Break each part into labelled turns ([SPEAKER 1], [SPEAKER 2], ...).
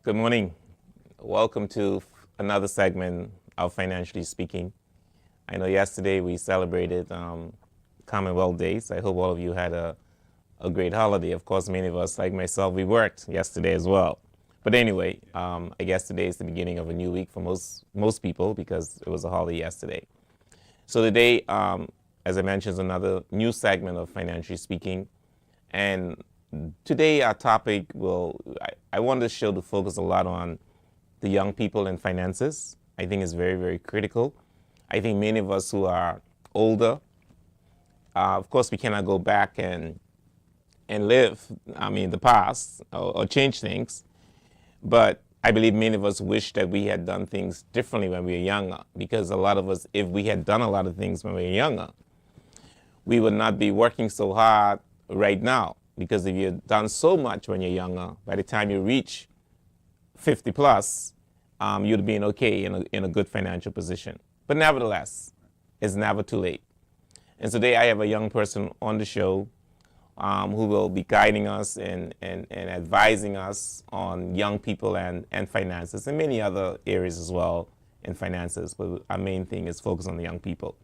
[SPEAKER 1] Good morning. Welcome to another segment of Financially Speaking. I know yesterday we celebrated Commonwealth Days. I hope all of you had a great holiday. Of course, many of us, like myself, we worked yesterday as well. But anyway, I guess today is the beginning of a new week for most people because it was a holiday yesterday. So today, as I mentioned, is another new segment of Financially Speaking. And today our topic I want the show to focus a lot on the young people in finances. I think it's very, very critical. I think many of us who are older, of course we cannot go back and live, the past or change things. But I believe many of us wish that we had done things differently when we were younger, because a lot of us, if we had done a lot of things when we were younger, we would not be working so hard right now. Because if you've done so much when you're younger, by the time you reach 50 plus, you'd be okay in a good financial position. But nevertheless, it's never too late. And today I have a young person on the show who will be guiding us and advising us on young people and finances and many other areas as well in finances. But our main thing is focus on the young people.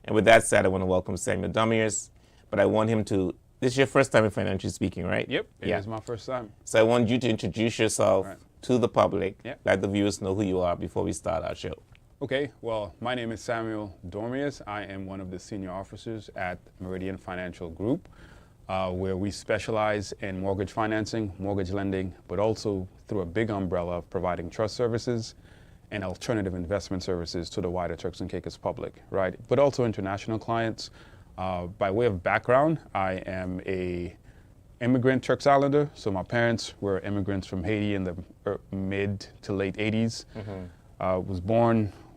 [SPEAKER 1] And with that said, I want to welcome Samuel Domiers, but I want him to. This is your first time in Financially Speaking, right?
[SPEAKER 2] Yep, it is my first time.
[SPEAKER 1] So I want you to introduce yourself to the public.
[SPEAKER 2] Yep.
[SPEAKER 1] Let the viewers know who you are before we start our show.
[SPEAKER 2] Okay, well, my name is Samuel Domiers. I am one of the senior officers at Meridian Financial Group, where we specialize in mortgage financing, mortgage lending, but also through a big umbrella of providing trust services and alternative investment services to the wider Turks and Caicos public, right? But also international clients. By way of background, I am a immigrant Turks Islander. So my parents were immigrants from Haiti in the mid to late 80s.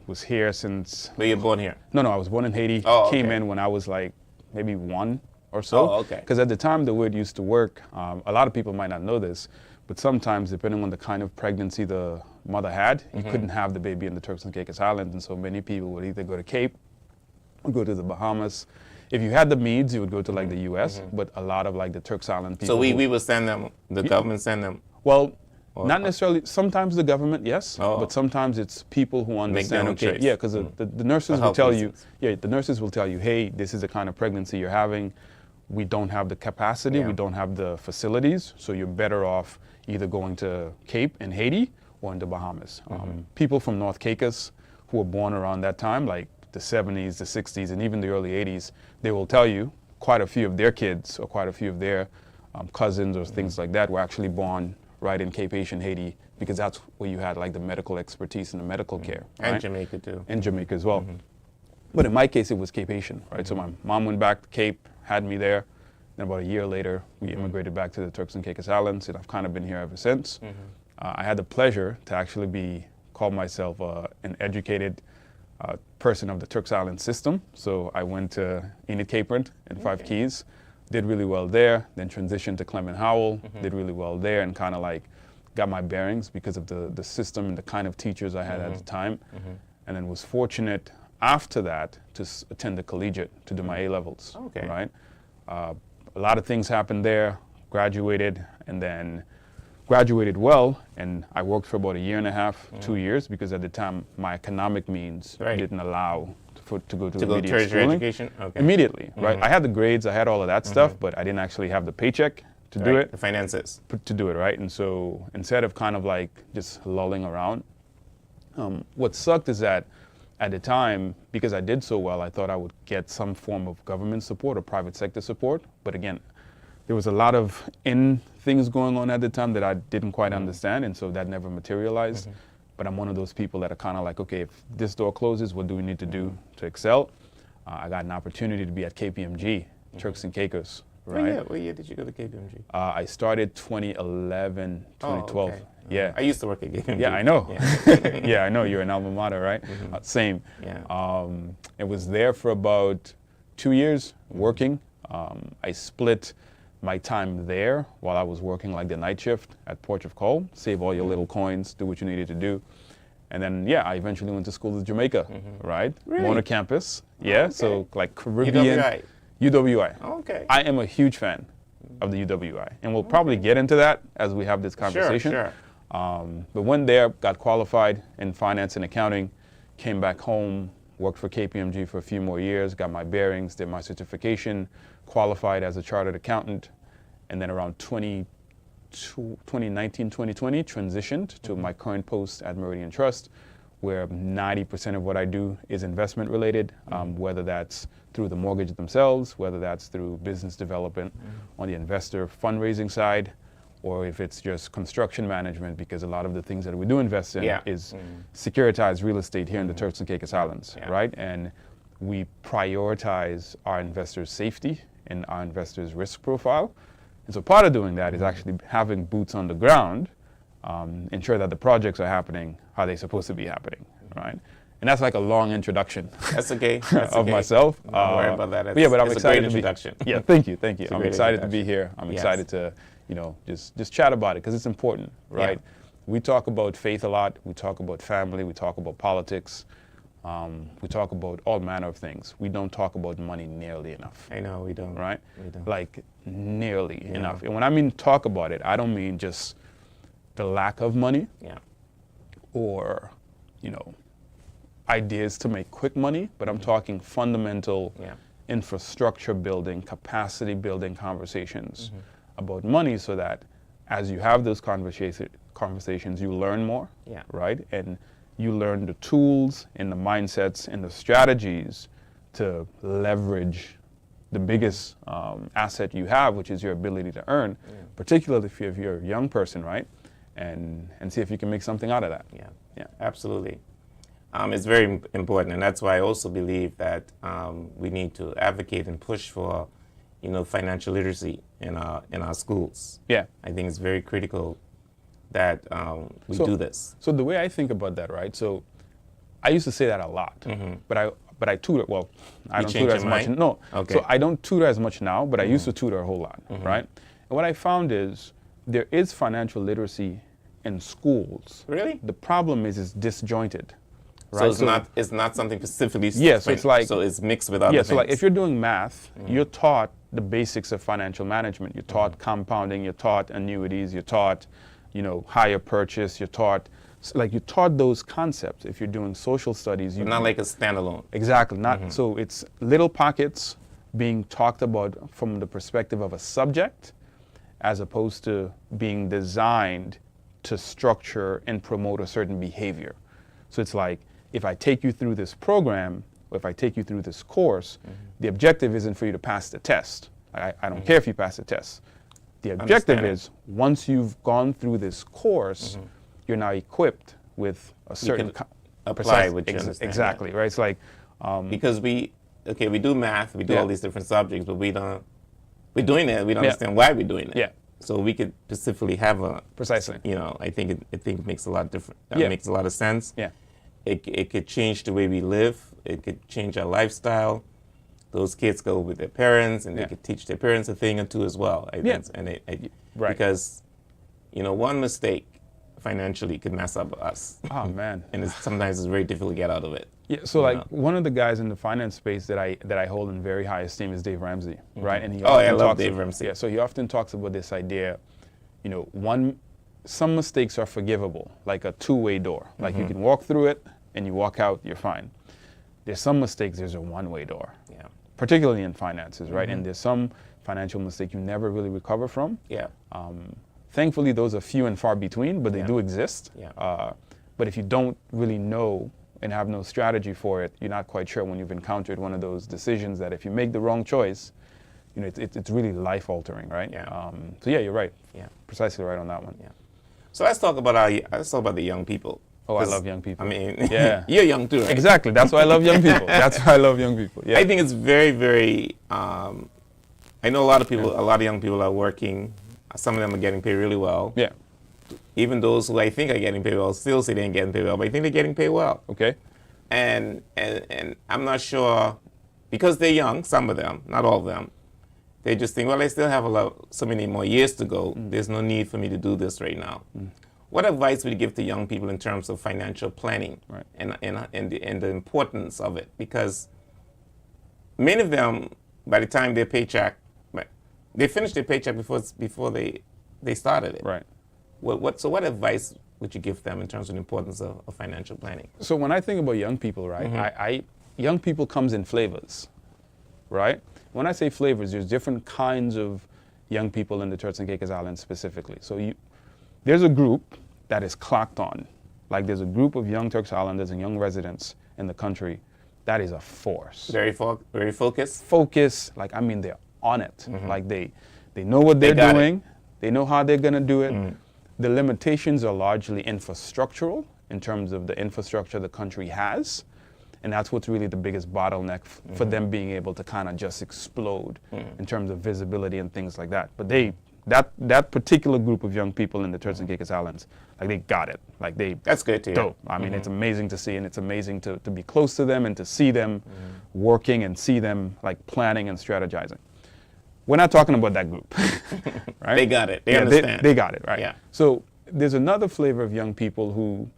[SPEAKER 2] Was here since...
[SPEAKER 1] Were you born here?
[SPEAKER 2] No, I was born in Haiti.
[SPEAKER 1] Oh, okay.
[SPEAKER 2] Came in when I was like maybe 1 or so.
[SPEAKER 1] Oh, okay.
[SPEAKER 2] Because at the time the way it used to work, a lot of people might not know this, but sometimes depending on the kind of pregnancy the mother had, you couldn't have the baby in the Turks and Caicos Islands. And so many people would either go to Cape or go to the Bahamas. If you had the means, you would go to like the U.S., but a lot of like the Turks Island people.
[SPEAKER 1] So we would send them, the government send them?
[SPEAKER 2] Well, not necessarily. Sometimes the government, yes,
[SPEAKER 1] Oh.
[SPEAKER 2] but sometimes it's people who understand.
[SPEAKER 1] Make their own
[SPEAKER 2] Okay,
[SPEAKER 1] choice.
[SPEAKER 2] yeah, because the nurses will
[SPEAKER 1] health
[SPEAKER 2] tell
[SPEAKER 1] reasons.
[SPEAKER 2] the nurses will tell you, hey, this is the kind of pregnancy you're having. We don't have the capacity, we don't have the facilities, so you're better off either going to Cape in Haiti or in the Bahamas. People from North Caicos who were born around that time, like the 70s, the 60s, and even the early 80s, they will tell you quite a few of their kids or quite a few of their cousins or things like that were actually born right in Cape Haitian Haiti, because that's where you had like the medical expertise and the medical care.
[SPEAKER 1] And
[SPEAKER 2] right?
[SPEAKER 1] Jamaica too.
[SPEAKER 2] And Jamaica as well. But in my case, it was Cape Haitian, right? So my mom went back to Cape, had me there. Then about a year later, we immigrated back to the Turks and Caicos Islands, and I've kind of been here ever since. I had the pleasure to actually call myself an educated person of the Turks Island system. So I went to Enid Capron in Five Keys, did really well there, then transitioned to Clement Howell, did really well there, and kind of like got my bearings because of the system and the kind of teachers I had at the time. And then was fortunate after that to attend the collegiate to do my A-levels,
[SPEAKER 1] Okay.
[SPEAKER 2] right? A lot of things happened there, graduated, and then graduated well, and I worked for about a year and a half, 2 years, because at the time my economic means didn't allow to go to immediate
[SPEAKER 1] tertiary
[SPEAKER 2] schooling.
[SPEAKER 1] education? Okay.
[SPEAKER 2] Immediately, right? I had the grades, I had all of that stuff, but I didn't actually have the paycheck to do it.
[SPEAKER 1] The finances.
[SPEAKER 2] To do it, right? And so instead of kind of like just lulling around, what sucked is that at the time, because I did so well, I thought I would get some form of government support or private sector support. But again, there was a lot of things going on at the time that I didn't quite understand, and so that never materialized. But I'm one of those people that are kind of like, okay, if this door closes, what do we need to do to excel? I got an opportunity to be at KPMG, Turks and Caicos, right?
[SPEAKER 1] What year did you go to KPMG?
[SPEAKER 2] I started 2011, 2012.
[SPEAKER 1] okay.
[SPEAKER 2] Yeah.
[SPEAKER 1] I used to work at KPMG.
[SPEAKER 2] Yeah, I know.
[SPEAKER 1] Yeah.
[SPEAKER 2] Yeah, I know. You're an alma mater, right? Same.
[SPEAKER 1] Yeah.
[SPEAKER 2] It was there for about 2 years working. I split my time there while I was working like the night shift at Porch of Call, save all your little coins, do what you needed to do. And then, yeah, I eventually went to school in Jamaica, right?
[SPEAKER 1] Really?
[SPEAKER 2] Mona campus. Yeah,
[SPEAKER 1] okay.
[SPEAKER 2] so like Caribbean.
[SPEAKER 1] UWI.
[SPEAKER 2] UWI.
[SPEAKER 1] Okay.
[SPEAKER 2] I am a huge fan of the UWI, and we'll probably get into that as we have this conversation.
[SPEAKER 1] Sure.
[SPEAKER 2] But went there, got qualified in finance and accounting, came back home, worked for KPMG for a few more years, got my bearings, did my certification, qualified as a chartered accountant, and then around 2019, 2020, transitioned to my current post at Meridian Trust, where 90% of what I do is investment related, whether that's through the mortgage themselves, whether that's through business development on the investor fundraising side, or if it's just construction management, because a lot of the things that we do invest in is securitized real estate here in the Turks and Caicos Islands, right? And we prioritize our investors' safety and our investors' risk profile. And so part of doing that is actually having boots on the ground, ensure that the projects are happening how they're supposed to be happening, right? And that's like a long introduction.
[SPEAKER 1] That's okay. That's
[SPEAKER 2] of
[SPEAKER 1] okay.
[SPEAKER 2] myself.
[SPEAKER 1] Don't worry about that.
[SPEAKER 2] But yeah, but I'm
[SPEAKER 1] it's
[SPEAKER 2] excited
[SPEAKER 1] a great
[SPEAKER 2] to be.
[SPEAKER 1] introduction.
[SPEAKER 2] Yeah, thank you. I'm
[SPEAKER 1] great
[SPEAKER 2] excited to be here. I'm excited to, just chat about it because it's important, right?
[SPEAKER 1] Yeah.
[SPEAKER 2] We talk about faith a lot. We talk about family. We talk about politics. We talk about all manner of things. We don't talk about money nearly enough.
[SPEAKER 1] I know we don't.
[SPEAKER 2] Right?
[SPEAKER 1] We don't.
[SPEAKER 2] Like nearly enough. And when I mean talk about it, I don't mean just the lack of money.
[SPEAKER 1] Yeah.
[SPEAKER 2] Or, ideas to make quick money, but I'm talking fundamental infrastructure building, capacity building conversations about money, so that as you have those conversations, you learn more, right? And you learn the tools and the mindsets and the strategies to leverage the biggest asset you have, which is your ability to earn, particularly if you're a young person, right? And see if you can make something out of that.
[SPEAKER 1] Yeah, absolutely. It's very important, and that's why I also believe that we need to advocate and push for, financial literacy in our schools.
[SPEAKER 2] Yeah,
[SPEAKER 1] I think it's very critical that we do this.
[SPEAKER 2] So the way I think about that, right? So I used to say that a lot, but I tutor. Well, I don't tutor as much. No,
[SPEAKER 1] okay.
[SPEAKER 2] So I don't tutor as much now, but I used to tutor a whole lot, right? And what I found is there is financial literacy in schools.
[SPEAKER 1] Really?
[SPEAKER 2] The problem is it's disjointed.
[SPEAKER 1] Right? So it's not something specifically.
[SPEAKER 2] Yeah, so it's like,
[SPEAKER 1] so it's mixed with other things.
[SPEAKER 2] Yeah, so like if you're doing math, you're taught the basics of financial management. You're taught compounding. You're taught annuities. You're taught, hire purchase. You're taught those concepts. If you're doing social studies,
[SPEAKER 1] not like a standalone.
[SPEAKER 2] Exactly. Not so it's little pockets being talked about from the perspective of a subject, as opposed to being designed to structure and promote a certain behavior. So it's like, if I take you through this program, or if I take you through this course, the objective isn't for you to pass the test. I don't care if you pass the test. The objective is, once you've gone through this course, you're now equipped with a certain
[SPEAKER 1] apply what you understand.
[SPEAKER 2] Exactly, right? It's like
[SPEAKER 1] because we do math, we do all these different subjects, but we're doing it. We don't understand why we're doing it.
[SPEAKER 2] Yeah.
[SPEAKER 1] So we could specifically have a
[SPEAKER 2] precisely.
[SPEAKER 1] I think it makes a lot different. Makes a lot of sense.
[SPEAKER 2] Yeah.
[SPEAKER 1] It could change the way we live. It could change our lifestyle. Those kids go with their parents, and they could teach their parents a thing or two as well.
[SPEAKER 2] Right.
[SPEAKER 1] Because, one mistake financially could mess up us.
[SPEAKER 2] Oh man.
[SPEAKER 1] And sometimes it's very difficult to get out of it.
[SPEAKER 2] Yeah. So one of the guys in the finance space that I hold in very high esteem is Dave Ramsey, right? And
[SPEAKER 1] I love Dave Ramsey.
[SPEAKER 2] Yeah. So he often talks about this idea, some mistakes are forgivable, like a two-way door. Like you can walk through it and you walk out, you're fine. There's some mistakes, there's a one-way door.
[SPEAKER 1] Yeah.
[SPEAKER 2] Particularly in finances, right? And there's some financial mistake you never really recover from.
[SPEAKER 1] Yeah.
[SPEAKER 2] Thankfully, those are few and far between, but they do exist.
[SPEAKER 1] Yeah.
[SPEAKER 2] But if you don't really know and have no strategy for it, you're not quite sure when you've encountered one of those decisions that if you make the wrong choice, it's really life-altering, right?
[SPEAKER 1] Yeah.
[SPEAKER 2] So yeah, you're right.
[SPEAKER 1] Yeah.
[SPEAKER 2] Precisely right on that one.
[SPEAKER 1] Yeah. So let's talk about the young people.
[SPEAKER 2] Oh, I love young people.
[SPEAKER 1] I mean,
[SPEAKER 2] yeah.
[SPEAKER 1] You're young too, right?
[SPEAKER 2] Exactly. That's why I love young people. That's why I love young people. Yeah.
[SPEAKER 1] I think it's very, very. I know a lot of people. A lot of young people are working. Some of them are getting paid really well.
[SPEAKER 2] Yeah.
[SPEAKER 1] Even those who I think are getting paid well still say they ain't getting paid well, but I think they're getting paid well.
[SPEAKER 2] Okay.
[SPEAKER 1] And I'm not sure, because they're young. Some of them, not all of them. They just think, well, I still have so many more years to go. There's no need for me to do this right now. What advice would you give to young people in terms of financial planning and the importance of it? Because many of them, by the time their paycheck, they finished their paycheck before they started it.
[SPEAKER 2] Right.
[SPEAKER 1] What advice would you give them in terms of the importance of financial planning?
[SPEAKER 2] So when I think about young people, right, young people comes in flavors, right? When I say flavors, there's different kinds of young people in the Turks and Caicos Islands specifically. So there's a group that is clocked on. Like there's a group of young Turks Islanders and young residents in the country that is a force.
[SPEAKER 1] Very focused?
[SPEAKER 2] Focus, like I mean they're on it. Like they know what they're doing, they know how they're gonna do it. The limitations are largely infrastructural in terms of the infrastructure the country has. And that's what's really the biggest bottleneck for them being able to kind of just explode in terms of visibility and things like that. But that particular group of young people in the Turks and Caicos Islands, like they got it. Like
[SPEAKER 1] that's good to hear.
[SPEAKER 2] Dope. I mean, it's amazing to see, and it's amazing to be close to them and to see them working and see them like planning and strategizing. We're not talking about that group, right?
[SPEAKER 1] They got it. They understand.
[SPEAKER 2] They got it, right?
[SPEAKER 1] Yeah.
[SPEAKER 2] So there's another flavor of young people who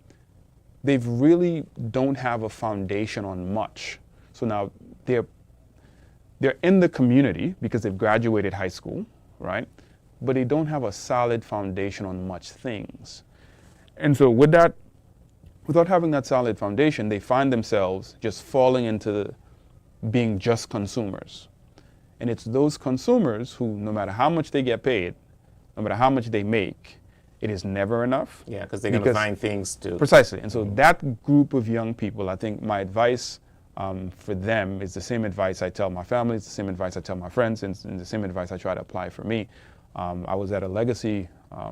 [SPEAKER 2] they've really don't have a foundation on much. So now they're in the community because they've graduated high school, right? But they don't have a solid foundation on much things. And so with that, without having that solid foundation, they find themselves just falling into being just consumers. And it's those consumers who, no matter how much they get paid, no matter how much they make, it is never enough.
[SPEAKER 1] Yeah, because they're going to find things to...
[SPEAKER 2] Precisely. And so that group of young people, I think my advice for them is the same advice I tell my family, it's the same advice I tell my friends, and the same advice I try to apply for me. I was at a legacy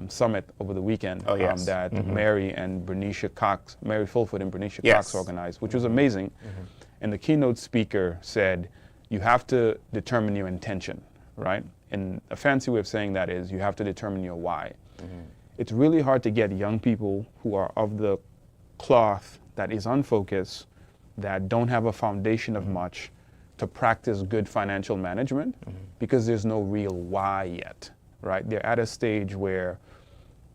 [SPEAKER 2] summit over the weekend that Mary and Bernicia Cox, Mary Fulford and Bernicia Cox organized, which was amazing. And the keynote speaker said, you have to determine your intention, right? And a fancy way of saying that is you have to determine your why. It's really hard to get young people who are of the cloth that is unfocused, that don't have a foundation of much, to practice good financial management because there's no real why yet, right? They're at a stage where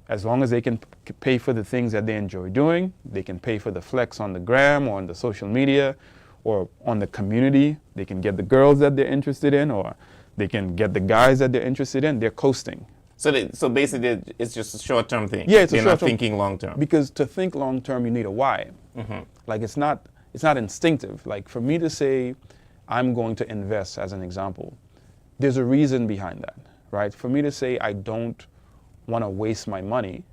[SPEAKER 2] as long as they can pay for the things that they enjoy doing, they can pay for the flex on the gram or on the social media or on the community, they can get the girls that they're interested in or they can get the guys that they're interested in, they're coasting.
[SPEAKER 1] So basically it's just a short-term thing.
[SPEAKER 2] Yeah, it's a
[SPEAKER 1] They're
[SPEAKER 2] short-term.
[SPEAKER 1] not thinking long-term.
[SPEAKER 2] Because to think long-term, you need a why. Like it's not instinctive. Like for me to say, I'm going to invest as an example, there's a reason behind that, right? For me to say I don't want to waste my money,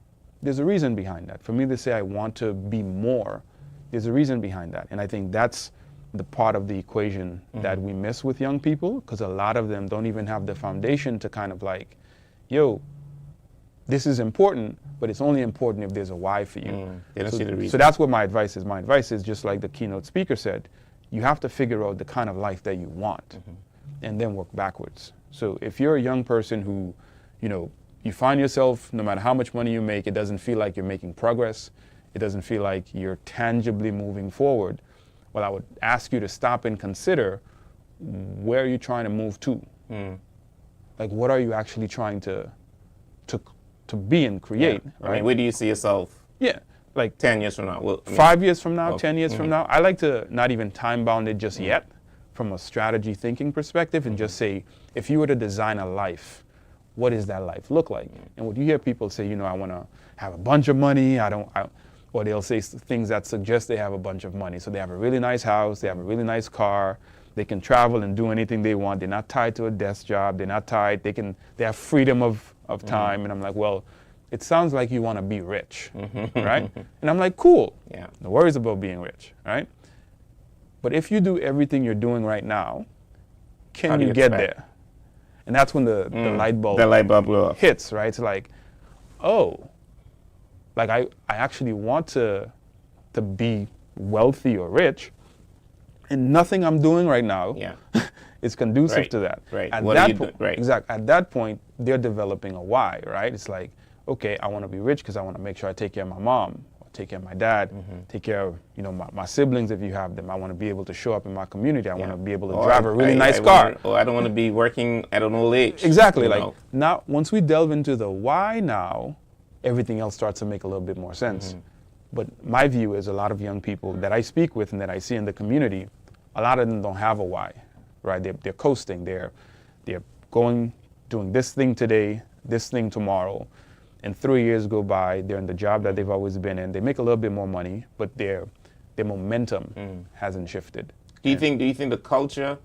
[SPEAKER 2] there's a reason behind that. For me to say I want to be more, there's a reason behind that. And I think that's the part of the equation that we miss with young people, because a lot of them don't even have the foundation to kind of like, yo, this is important, but it's only important if there's a why for you.
[SPEAKER 1] They don't see the reason.
[SPEAKER 2] So that's what my advice is. My advice is just like the keynote speaker said, you have to figure out the kind of life that you want and then work backwards. So if you're a young person who, you know, you find yourself, no matter how much money you make, it doesn't feel like you're making progress. It doesn't feel like you're tangibly moving forward. Well, I would ask you to stop and consider, where are you trying to move to? Like, what are you actually trying to be and create? Right?
[SPEAKER 1] I mean, where do you see yourself?
[SPEAKER 2] Yeah, like
[SPEAKER 1] 10 years from now. Well, I mean,
[SPEAKER 2] 5 years from now, 10 years from now. I like to not even time bound it just yet from a strategy thinking perspective and just say, if you were to design a life, what does that life look like? And when you hear people say, you know, I want to have a bunch of money, or they'll say things that suggest they have a bunch of money. So they have a really nice house, they have a really nice car, they can travel and do anything they want. They're not tied to a desk job, they're not tied, they have freedom of time. And I'm like, well, it sounds like you want to be rich, right? And I'm like, cool, no worries about being rich, right? But if you do everything you're doing right now, can you get there? And that's when the light bulb hits, right? It's like, oh, like I actually want to be wealthy or rich, and nothing I'm doing right now is conducive to that.
[SPEAKER 1] Right.
[SPEAKER 2] At
[SPEAKER 1] What
[SPEAKER 2] that
[SPEAKER 1] are you doing? Right.
[SPEAKER 2] Exactly. At that point, they're developing a why, right? It's like, okay, I want to be rich because I want to make sure I take care of my mom, take care of my dad, take care of, you know, my siblings if you have them. I want to be able to show up in my community. I want to be able to drive a really nice car.
[SPEAKER 1] Or I don't want to be working at an old age.
[SPEAKER 2] Exactly. Like now, once we delve into the why now, everything else starts to make a little bit more sense. But my view is a lot of young people that I speak with and that I see in the community, a lot of them don't have a why, right? They're coasting. They're doing this thing today, this thing tomorrow. and 3 years go by, they're in the job that they've always been in. They make a little bit more money, but their momentum hasn't shifted.
[SPEAKER 1] Do you think the culture,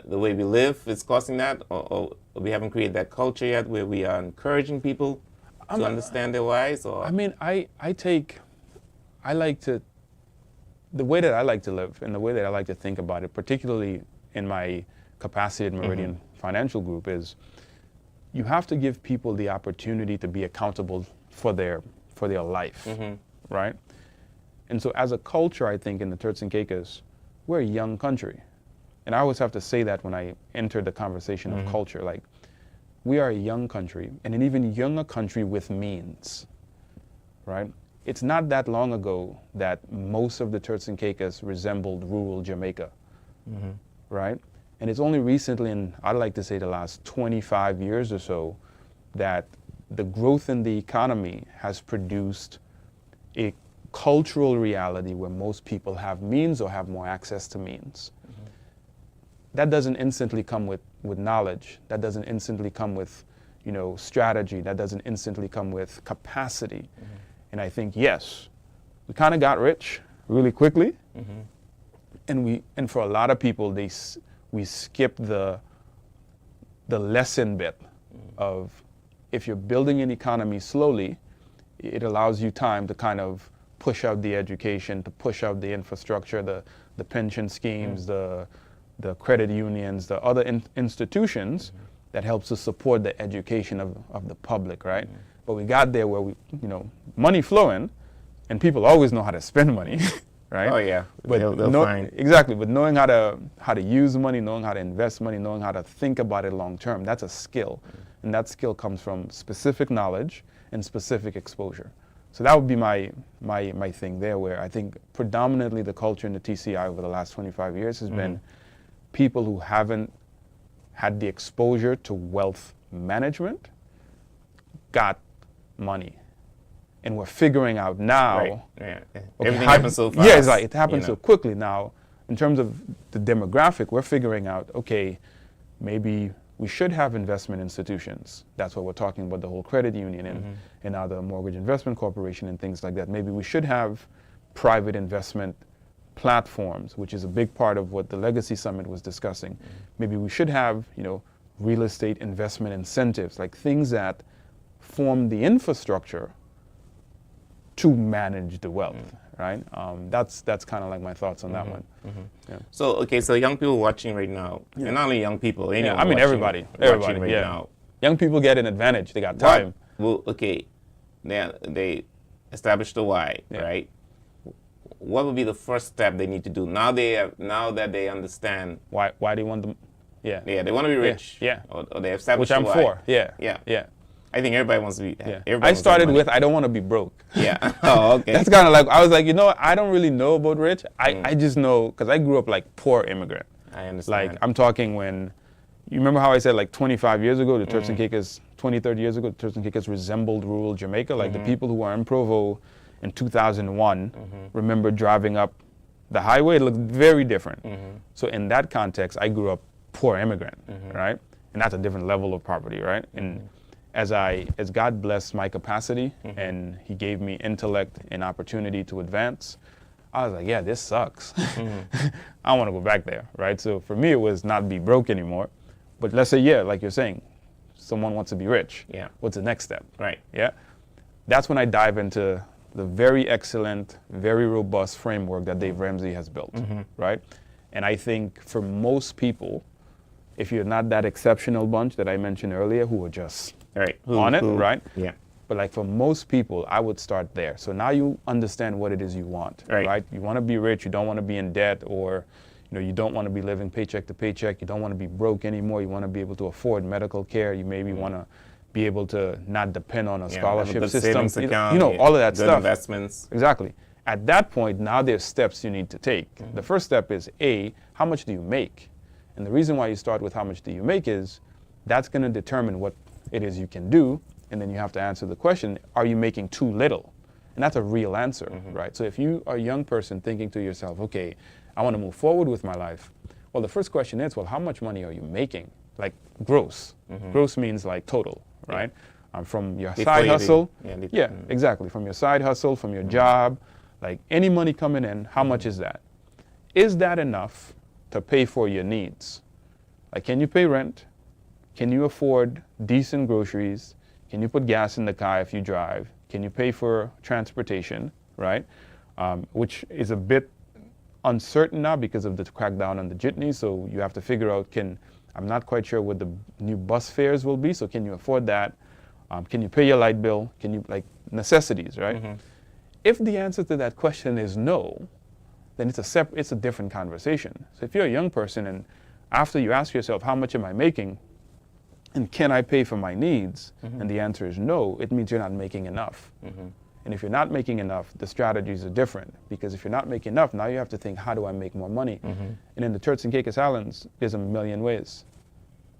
[SPEAKER 1] the way we live, is causing that, or we haven't created that culture yet where we are encouraging people to understand their whys? Or
[SPEAKER 2] I mean, the way that I like to live and the way that I like to think about it, particularly in my capacity at Meridian Financial Group, is you have to give people the opportunity to be accountable for their life, right? And so as a culture, I think in the Turks and Caicos, we're a young country. And I always have to say that when I enter the conversation of culture, like, we are a young country, and an even younger country with means, right? It's not that long ago that most of the Turks and Caicos resembled rural Jamaica, right? And it's only recently, in I'd like to say the last 25 years or so, that the growth in the economy has produced a cultural reality where most people have means or have more access to means. That doesn't instantly come with knowledge. That doesn't instantly come with, strategy. That doesn't instantly come with capacity. And I think, yes, we kind of got rich really quickly, and for a lot of people, we skip the lesson bit of, if you're building an economy slowly, it allows you time to kind of push out the education, to push out the infrastructure, the pension schemes, the credit unions, the other institutions that helps to support the education of the public, right? But we got there where money flowing, and people always know how to spend money, right?
[SPEAKER 1] Oh yeah,
[SPEAKER 2] but
[SPEAKER 1] they'll find.
[SPEAKER 2] Exactly, but knowing how to use money, knowing how to invest money, knowing how to think about it long term, that's a skill, and that skill comes from specific knowledge and specific exposure. So that would be my thing there, where I think predominantly the culture in the TCI over the last 25 years has been people who haven't had the exposure to wealth management got money. And we're figuring out now.
[SPEAKER 1] Right. Yeah. Everything happens so fast.
[SPEAKER 2] Yeah, it's like it happens so quickly now. In terms of the demographic, we're figuring out, okay, maybe we should have investment institutions. That's what we're talking about, the whole credit union and now the mortgage investment corporation and things like that. Maybe we should have private investment platforms, which is a big part of what the Legacy Summit was discussing. Maybe we should have, real estate investment incentives, like things that form the infrastructure to manage the wealth, right? That's kind of like my thoughts on that one. Yeah.
[SPEAKER 1] So young people watching right now, and not only young people, anyone
[SPEAKER 2] I mean
[SPEAKER 1] watching
[SPEAKER 2] everybody
[SPEAKER 1] right now.
[SPEAKER 2] Young people get an advantage; they got time.
[SPEAKER 1] Well, okay, they established the why, right? What would be the first step they need to do now that they understand
[SPEAKER 2] why do you want them? Yeah,
[SPEAKER 1] they want to be rich.
[SPEAKER 2] Yeah,
[SPEAKER 1] or they established
[SPEAKER 2] which I'm
[SPEAKER 1] the why.
[SPEAKER 2] for. Yeah.
[SPEAKER 1] I think everybody wants to be.
[SPEAKER 2] Yeah. I started with I don't want to be broke.
[SPEAKER 1] Yeah. Oh, okay.
[SPEAKER 2] That's kind of like, I was like, I don't really know about rich. I just know because I grew up like poor immigrant.
[SPEAKER 1] I understand.
[SPEAKER 2] Like I'm talking when, you remember how I said like 25 years ago, the Turks and Caicos, 20, 30 years ago, the Turks and Caicos resembled rural Jamaica. Like the people who were in Provo in 2001 remember driving up the highway. It looked very different. So in that context, I grew up poor immigrant, right? And that's a different level of poverty, right? And as God blessed my capacity and he gave me intellect and opportunity to advance, I was like, yeah, this sucks. I want to go back there, right? So for me, it was not be broke anymore. But let's say, like you're saying, someone wants to be rich.
[SPEAKER 1] Yeah.
[SPEAKER 2] What's the next step?
[SPEAKER 1] Right.
[SPEAKER 2] Yeah. That's when I dive into the very excellent, very robust framework that Dave Ramsey has built, right? And I think for most people, if you're not that exceptional bunch that I mentioned earlier who are just on it, right?
[SPEAKER 1] Yeah.
[SPEAKER 2] But like for most people, I would start there. So now you understand what it is you want, right? You want to be rich, you don't want to be in debt, or you don't want to be living paycheck to paycheck, you don't want to be broke anymore, you want to be able to afford medical care, you maybe want to be able to not depend on a scholarship system,
[SPEAKER 1] account,
[SPEAKER 2] all of that
[SPEAKER 1] good
[SPEAKER 2] stuff.
[SPEAKER 1] Investments.
[SPEAKER 2] Exactly. At that point, now there's steps you need to take. The first step is how much do you make? And the reason why you start with how much do you make is that's going to determine what it is you can do, and then you have to answer the question, are you making too little? And that's a real answer, right? So if you are a young person thinking to yourself, okay, I want to move forward with my life, well, the first question is, well, how much money are you making? Like gross. Gross means like total, right? from your
[SPEAKER 1] Before
[SPEAKER 2] side
[SPEAKER 1] you
[SPEAKER 2] hustle.
[SPEAKER 1] do-
[SPEAKER 2] Exactly. From your side hustle, from your job, like any money coming in, how much is that? Is that enough to pay for your needs? Like, can you pay rent? Can you afford decent groceries? Can you put gas in the car if you drive? Can you pay for transportation, right? Which is a bit uncertain now because of the crackdown on the jitney. So you have to figure out, I'm not quite sure what the new bus fares will be. So can you afford that? Can you pay your light bill? Can you, like, necessities, right? If the answer to that question is no, then it's a different conversation. So if you're a young person and after you ask yourself, how much am I making? And can I pay for my needs? And the answer is no, it means you're not making enough. And if you're not making enough, the strategies are different. Because if you're not making enough, now you have to think, how do I make more money? And in the Turks and Caicos Islands, there's a million ways,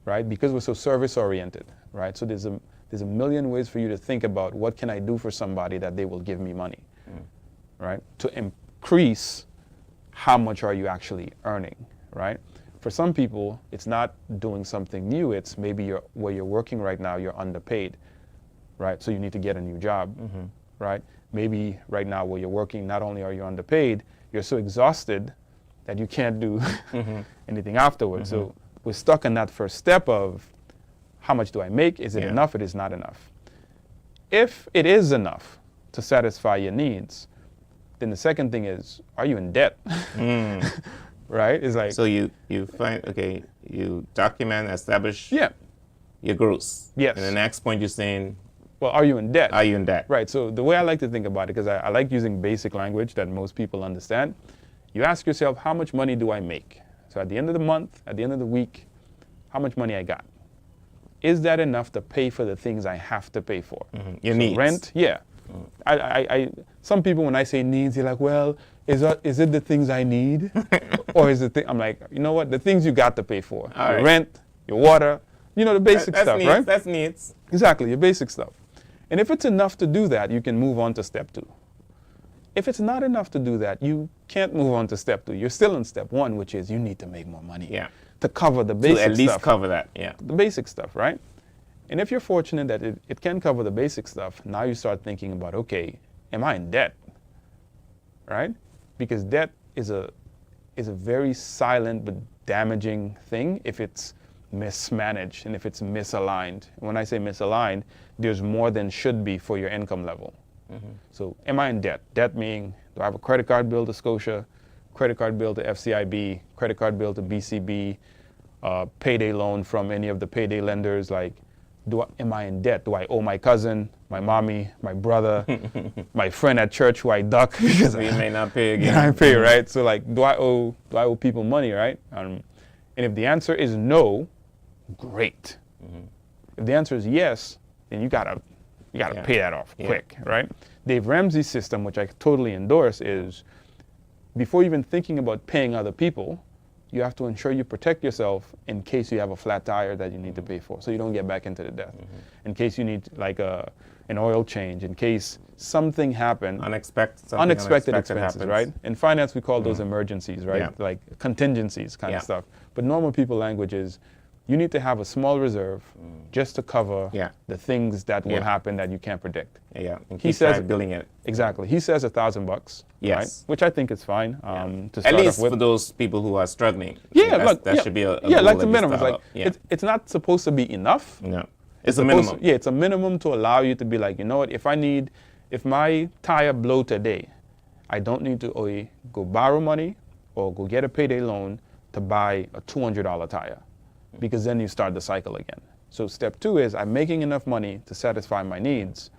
[SPEAKER 2] right? Because we're so service oriented, right? So there's a million ways for you to think about what can I do for somebody that they will give me money, right? To increase how much are you actually earning, right? For some people, it's not doing something new. It's maybe where you're working right now, you're underpaid, right? So you need to get a new job, right? Maybe right now where you're working, not only are you underpaid, you're so exhausted that you can't do anything afterwards. So we're stuck in that first step of how much do I make? Is it enough? It is not enough. If it is enough to satisfy your needs, then the second thing is, are you in debt? Right? It's like,
[SPEAKER 1] so you find, okay, you document, establish your gross.
[SPEAKER 2] Yes.
[SPEAKER 1] And the next point you're saying,
[SPEAKER 2] well, are you in debt?
[SPEAKER 1] are you in debt?
[SPEAKER 2] Right. So the way I like to think about it, because I like using basic language that most people understand, you ask yourself, how much money do I make? So at the end of the month, at the end of the week, how much money I got? Is that enough to pay for the things I have to pay for?
[SPEAKER 1] Your
[SPEAKER 2] So
[SPEAKER 1] needs.
[SPEAKER 2] rent, some people, when I say needs, they're like, well, is it the things I need? Or is it I'm like, you know what? The things you got to pay for.
[SPEAKER 1] All
[SPEAKER 2] Your
[SPEAKER 1] right.
[SPEAKER 2] rent, your water, the basic
[SPEAKER 1] That's
[SPEAKER 2] stuff,
[SPEAKER 1] needs,
[SPEAKER 2] right?
[SPEAKER 1] That's needs.
[SPEAKER 2] Exactly, your basic stuff. And if it's enough to do that, you can move on to step 2. If it's not enough to do that, you can't move on to step 2. You're still in step 1, which is you need to make more money.
[SPEAKER 1] Yeah.
[SPEAKER 2] To cover the basic
[SPEAKER 1] To
[SPEAKER 2] stuff.
[SPEAKER 1] at least cover that, yeah.
[SPEAKER 2] The basic stuff, right? And if you're fortunate that it can cover the basic stuff, now you start thinking about, okay, am I in debt? Right? Because debt is a very silent but damaging thing if it's mismanaged and if it's misaligned. When I say misaligned, there's more than should be for your income level. So am I in debt? Debt meaning, do I have a credit card bill to Scotia, credit card bill to FCIB, credit card bill to BCB, payday loan from any of the payday lenders? Like, am I in debt? Do I owe my cousin, my mommy, my brother, my friend at church who I duck because
[SPEAKER 1] So you may not pay again.
[SPEAKER 2] I pay, right? So like, do I owe people money, right? And if the answer is no, great. If the answer is yes, then you gotta pay that off quick, right? Dave Ramsey's system, which I totally endorse, is before even thinking about paying other people, you have to ensure you protect yourself in case you have a flat tire that you need to pay for, so you don't get back into the debt. In case you need like an oil change, in case something happened. Unexpected expenses,
[SPEAKER 1] happens.
[SPEAKER 2] right? In finance, we call those emergencies, right?
[SPEAKER 1] Yeah.
[SPEAKER 2] Like contingencies kind of stuff. But normal people language is, you need to have a small reserve just to cover the things that will happen that you can't predict.
[SPEAKER 1] Yeah, and
[SPEAKER 2] He says
[SPEAKER 1] building it.
[SPEAKER 2] Exactly. He says $1,000,
[SPEAKER 1] Yes.
[SPEAKER 2] right? Which I think is fine to start
[SPEAKER 1] At least
[SPEAKER 2] off with.
[SPEAKER 1] for those people who are struggling.
[SPEAKER 2] Yeah,
[SPEAKER 1] that should be a
[SPEAKER 2] yeah,
[SPEAKER 1] goal
[SPEAKER 2] like
[SPEAKER 1] that
[SPEAKER 2] the
[SPEAKER 1] you
[SPEAKER 2] minimum.
[SPEAKER 1] start
[SPEAKER 2] Like
[SPEAKER 1] up.
[SPEAKER 2] it's not supposed to be enough.
[SPEAKER 1] No, it's a minimum.
[SPEAKER 2] It's a minimum to allow you to be like, you know what? If my tire blow today, I don't need to go borrow money or go get a payday loan to buy a $200 tire, because then you start the cycle again. So step 2 is, I'm making enough money to satisfy my needs,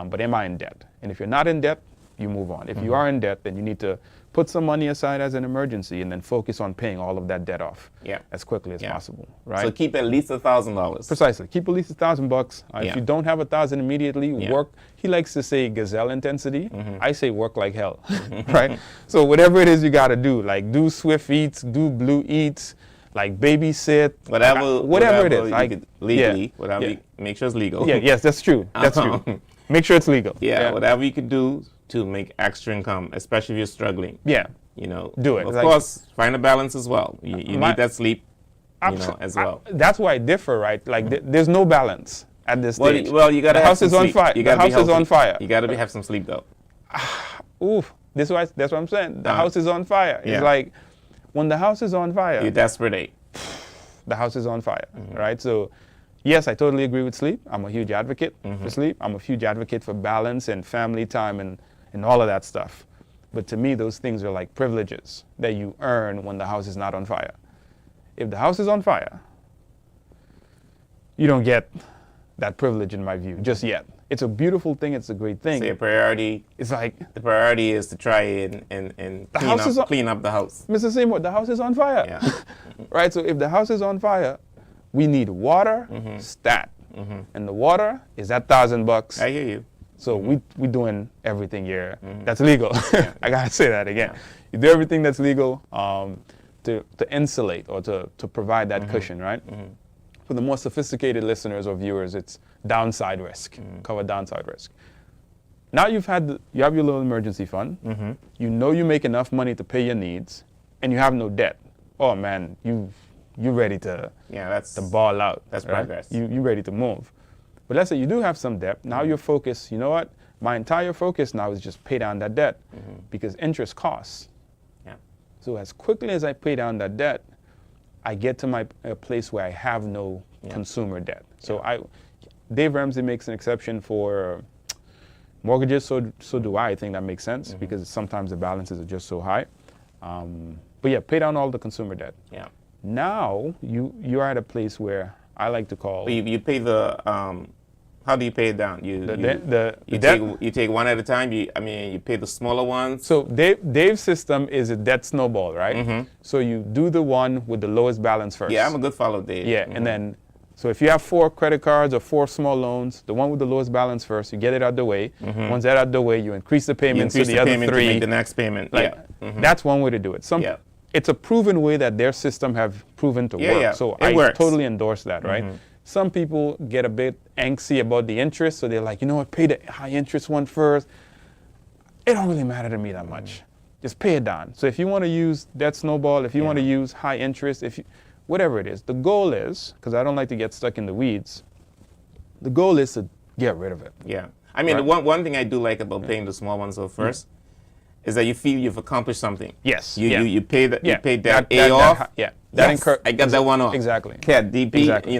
[SPEAKER 2] but am I in debt? And if you're not in debt, you move on. If you are in debt, then you need to put some money aside as an emergency and then focus on paying all of that debt off as quickly as possible, right?
[SPEAKER 1] So keep at least $1,000.
[SPEAKER 2] Precisely. Keep at least $1,000. If you don't have 1,000 immediately, work. He likes to say gazelle intensity. I say work like hell, right? So whatever it is you got to do, like do Swift Eats, do Blue Eats, like babysit, whatever it is.
[SPEAKER 1] Like legally, whatever. You, make sure it's legal.
[SPEAKER 2] Yes, that's true. That's true. Make sure it's legal.
[SPEAKER 1] Whatever you could do to make extra income, especially if you're struggling.
[SPEAKER 2] Do it.
[SPEAKER 1] Of course, find a balance as well. You need that sleep, as well.
[SPEAKER 2] That's why I differ, right? Like there's no balance at this stage.
[SPEAKER 1] Well, you gotta
[SPEAKER 2] the
[SPEAKER 1] have
[SPEAKER 2] house
[SPEAKER 1] some
[SPEAKER 2] is on
[SPEAKER 1] sleep.
[SPEAKER 2] fire.
[SPEAKER 1] You
[SPEAKER 2] The
[SPEAKER 1] gotta be
[SPEAKER 2] house is on
[SPEAKER 1] healthy.
[SPEAKER 2] fire.
[SPEAKER 1] You gotta have some sleep though.
[SPEAKER 2] Oof. That's what I'm saying. The house is on fire.
[SPEAKER 1] Yeah.
[SPEAKER 2] It's like when the house is on fire,
[SPEAKER 1] You're desperate.
[SPEAKER 2] the house is on fire, right? So, yes, I totally agree with sleep. I'm a huge advocate for sleep. I'm a huge advocate for balance and family time and all of that stuff. But to me, those things are like privileges that you earn when the house is not on fire. If the house is on fire, you don't get that privilege in my view, just yet. It's a beautiful thing. It's a great thing.
[SPEAKER 1] So your priority,
[SPEAKER 2] It's like,
[SPEAKER 1] the priority is to try and clean up the house.
[SPEAKER 2] Mr. Seymour, the house is on fire.
[SPEAKER 1] Yeah.
[SPEAKER 2] Right? So if the house is on fire, we need water, stat. And the water is that $1,000.
[SPEAKER 1] I hear you.
[SPEAKER 2] So we doing everything here that's legal. I gotta say that again. You do everything that's legal to insulate or to provide that cushion, right? For the more sophisticated listeners or viewers, it's downside risk, cover downside risk. Now you have your little emergency fund. You know you make enough money to pay your needs, and you have no debt. Oh man, you ready to ball out.
[SPEAKER 1] That's
[SPEAKER 2] right?
[SPEAKER 1] progress.
[SPEAKER 2] You ready to move. But let's say you do have some debt. Now your focus, you know what? My entire focus now is just pay down that debt because interest costs.
[SPEAKER 1] Yeah.
[SPEAKER 2] So as quickly as I pay down that debt, I get to my place where I have no consumer debt. So Dave Ramsey makes an exception for mortgages, so do I. I think that makes sense because sometimes the balances are just so high. But yeah, pay down all the consumer debt.
[SPEAKER 1] Yeah.
[SPEAKER 2] Now you're at a place where I like to call.
[SPEAKER 1] You pay the. How do you pay it down? You take one at a time. You pay the smaller ones.
[SPEAKER 2] So Dave's system is a debt snowball, right? So you do the one with the lowest balance first.
[SPEAKER 1] Yeah, I'm a good follow, Dave.
[SPEAKER 2] Yeah, and then so if you have 4 credit cards or 4 small loans, the one with the lowest balance first, you get it out the way. Once that's out the way, you increase the payments to the other 3.
[SPEAKER 1] To make the next payment.
[SPEAKER 2] Like, that's one way to do it. It's a proven way that their system have proven to work.
[SPEAKER 1] Yeah.
[SPEAKER 2] So
[SPEAKER 1] It works.
[SPEAKER 2] Totally endorse that, right? Some people get a bit angsty about the interest, so they're like, you know what, pay the high interest one first. It don't really matter to me that much. Just pay it down. So if you want to use debt snowball, if you want to use high interest, whatever it is, the goal is, because I don't like to get stuck in the weeds, the goal is to get rid of it.
[SPEAKER 1] Yeah. I mean,
[SPEAKER 2] Right.
[SPEAKER 1] one thing I do like about paying the small ones off first is that you feel you've accomplished something.
[SPEAKER 2] Yes.
[SPEAKER 1] You pay that.
[SPEAKER 2] Yeah.
[SPEAKER 1] You paid that A off.
[SPEAKER 2] That
[SPEAKER 1] I got that one off.
[SPEAKER 2] Exactly.
[SPEAKER 1] Cat DP.
[SPEAKER 2] Exactly.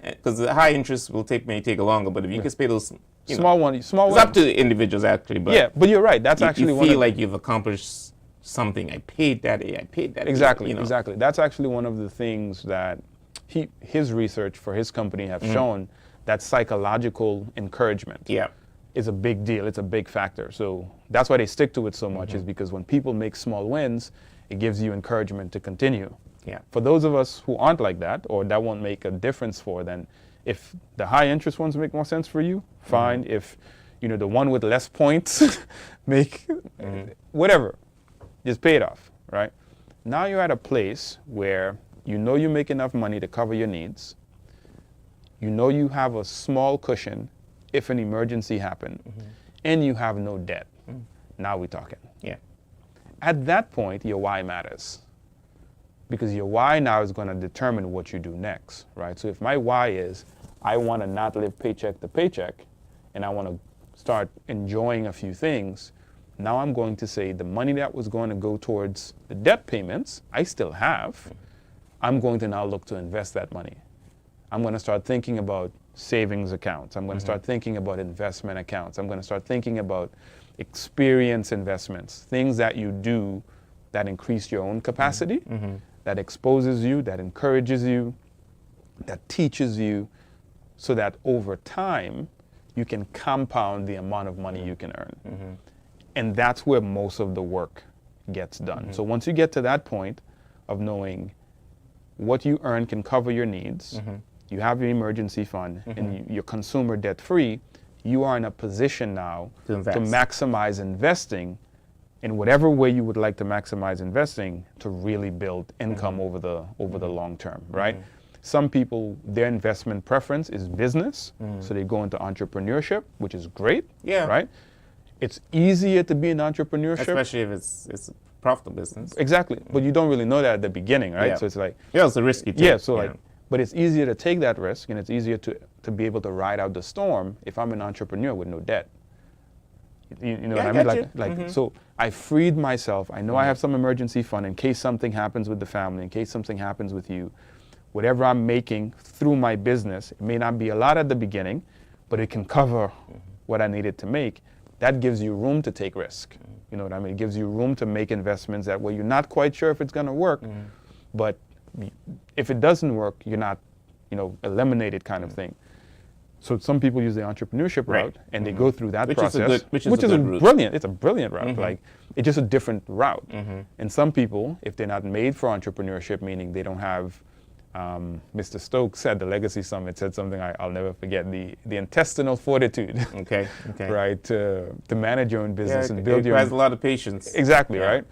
[SPEAKER 1] Because the high interest may take longer, but if you can pay those
[SPEAKER 2] Small one.
[SPEAKER 1] it's up to individuals actually. But
[SPEAKER 2] yeah, but you're right. That's actually
[SPEAKER 1] you
[SPEAKER 2] one.
[SPEAKER 1] feel like you've accomplished something. I paid that A. I paid that.
[SPEAKER 2] Exactly.
[SPEAKER 1] A,
[SPEAKER 2] Exactly. That's actually one of the things that his research for his company have shown that psychological encouragement.
[SPEAKER 1] Yeah.
[SPEAKER 2] Is a big deal. It's a big factor. So that's why they stick to it so much, is because when people make small wins, it gives you encouragement to continue.
[SPEAKER 1] Yeah.
[SPEAKER 2] For those of us who aren't like that, or that won't make a difference for, then if the high interest ones make more sense for you, fine. If the one with less points make whatever, just pay it off, right? Now you're at a place where you make enough money to cover your needs. You have a small cushion if an emergency happened, and you have no debt. Now we're talking.
[SPEAKER 1] Yeah.
[SPEAKER 2] At that point, your why matters. Because your why now is going to determine what you do next, right? So if my why is, I want to not live paycheck to paycheck, and I want to start enjoying a few things, now I'm going to say the money that was going to go towards the debt payments, I still have. I'm going to now look to invest that money. I'm going to start thinking about savings accounts. I'm going to start thinking about investment accounts. I'm going to start thinking about experience investments, things that you do that increase your own capacity, that exposes you, that encourages you, that teaches you, so that over time you can compound the amount of money you can earn. And that's where most of the work gets done. So once you get to that point of knowing what you earn can cover your needs, you have your emergency fund, and you're consumer debt free, you are in a position now to maximize investing in whatever way you would like to maximize investing to really build income over the long term, right? Some people, their investment preference is business, so they go into entrepreneurship, which is great, right? It's easier to be in entrepreneurship.
[SPEAKER 1] Especially if it's a profitable business.
[SPEAKER 2] Exactly, but you don't really know that at the beginning, right?
[SPEAKER 1] Yeah.
[SPEAKER 2] So it's like...
[SPEAKER 1] Yeah, it's a risky thing.
[SPEAKER 2] Yeah, so But it's easier to take that risk, and it's easier to be able to ride out the storm if I'm an entrepreneur with no debt. You know what I mean? Like so I freed myself. I know I have some emergency fund in case something happens with the family, in case something happens with you. Whatever I'm making through my business, it may not be a lot at the beginning, but it can cover what I needed to make. That gives you room to take risk. You know what I mean? It gives you room to make investments that where you're not quite sure if it's going to work, but if it doesn't work, you're not, eliminated kind of thing. So some people use the entrepreneurship route, and they go through that process, which is a brilliant. It's a brilliant route. Like it's just a different route. And some people, if they're not made for entrepreneurship, meaning they don't have, Mr. Stokes at the Legacy Summit said something I'll never forget: the intestinal fortitude. Okay. Right, to manage your own business and build your. It
[SPEAKER 1] requires a lot of patience.
[SPEAKER 2] Exactly right.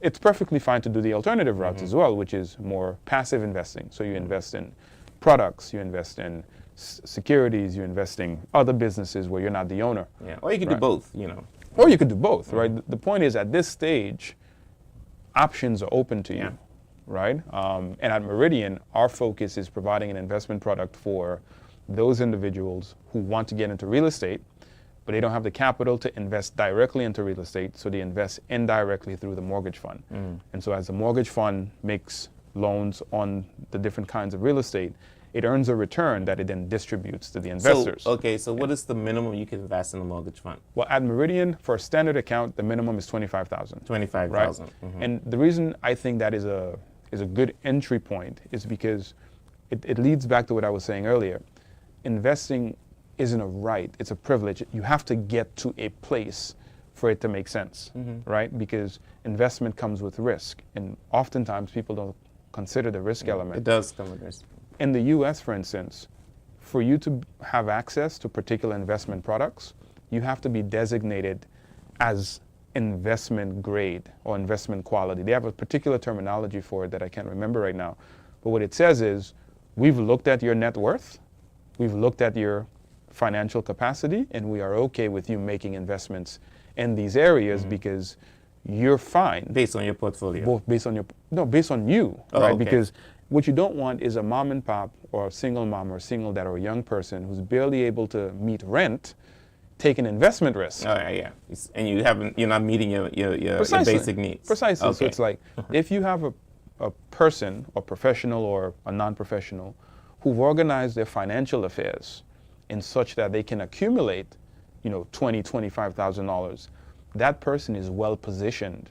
[SPEAKER 2] It's perfectly fine to do the alternative routes as well, which is more passive investing. So you invest in products, you invest in securities, you're investing other businesses where you're not the owner.
[SPEAKER 1] Yeah, or you can do both,
[SPEAKER 2] Or you could do both, right? The point is, at this stage, options are open to you, right? And at Meridian, our focus is providing an investment product for those individuals who want to get into real estate, but they don't have the capital to invest directly into real estate, so they invest indirectly through the mortgage fund. And so as the mortgage fund makes loans on the different kinds of real estate, it earns a return that it then distributes to the investors.
[SPEAKER 1] So what is the minimum you can invest in a mortgage fund?
[SPEAKER 2] Well, at Meridian, for a standard account, the minimum is $25,000.
[SPEAKER 1] $25,000.
[SPEAKER 2] Right? And the reason I think that is a good entry point is because it leads back to what I was saying earlier. Investing isn't a right, it's a privilege. You have to get to a place for it to make sense, right? Because investment comes with risk, and oftentimes people don't consider the risk element.
[SPEAKER 1] It does come with risk.
[SPEAKER 2] In the US, for instance, for you to have access to particular investment products, you have to be designated as investment grade or investment quality. They have a particular terminology for it that I can't remember right now. But what it says is, we've looked at your net worth, we've looked at your financial capacity, and we are okay with you making investments in these areas because you're fine.
[SPEAKER 1] Based on your portfolio?
[SPEAKER 2] Both based on you, right? Okay. Because what you don't want is a mom and pop or a single mom or a single dad or a young person who's barely able to meet rent, take an investment risk.
[SPEAKER 1] Oh, yeah. And you're not meeting your basic needs.
[SPEAKER 2] Precisely. Okay. So it's like, if you have a person, a professional or a non-professional, who've organized their financial affairs in such that they can accumulate, $20,000, $25,000, that person is well positioned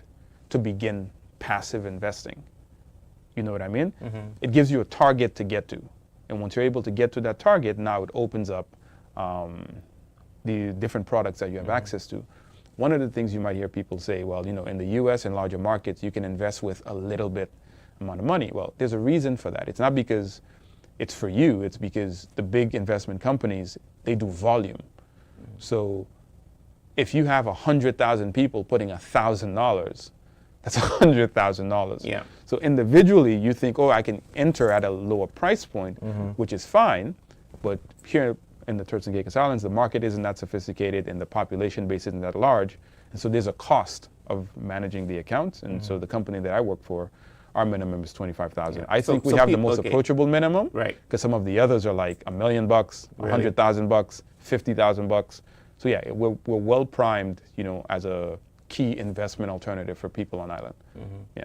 [SPEAKER 2] to begin passive investing. You know what I mean? It gives you a target to get to. And once you're able to get to that target, now it opens up the different products that you have access to. One of the things you might hear people say, well, in the US and larger markets, you can invest with a little bit amount of money. Well, there's a reason for that. It's not because it's for you, it's because the big investment companies, they do volume. So if you have 100,000 people putting $1,000, that's $100,000.
[SPEAKER 1] Yeah.
[SPEAKER 2] So individually, you think, I can enter at a lower price point, which is fine. But here in the Turks and Caicos Islands, the market isn't that sophisticated and the population base isn't that large. And so there's a cost of managing the accounts. And so the company that I work for, our minimum is $25,000. Yeah. I think we have the most approachable minimum,
[SPEAKER 1] right?
[SPEAKER 2] Because some of the others are like $1 million, $100,000, $50,000. So yeah, we're well primed, as a key investment alternative for people on island. Yeah.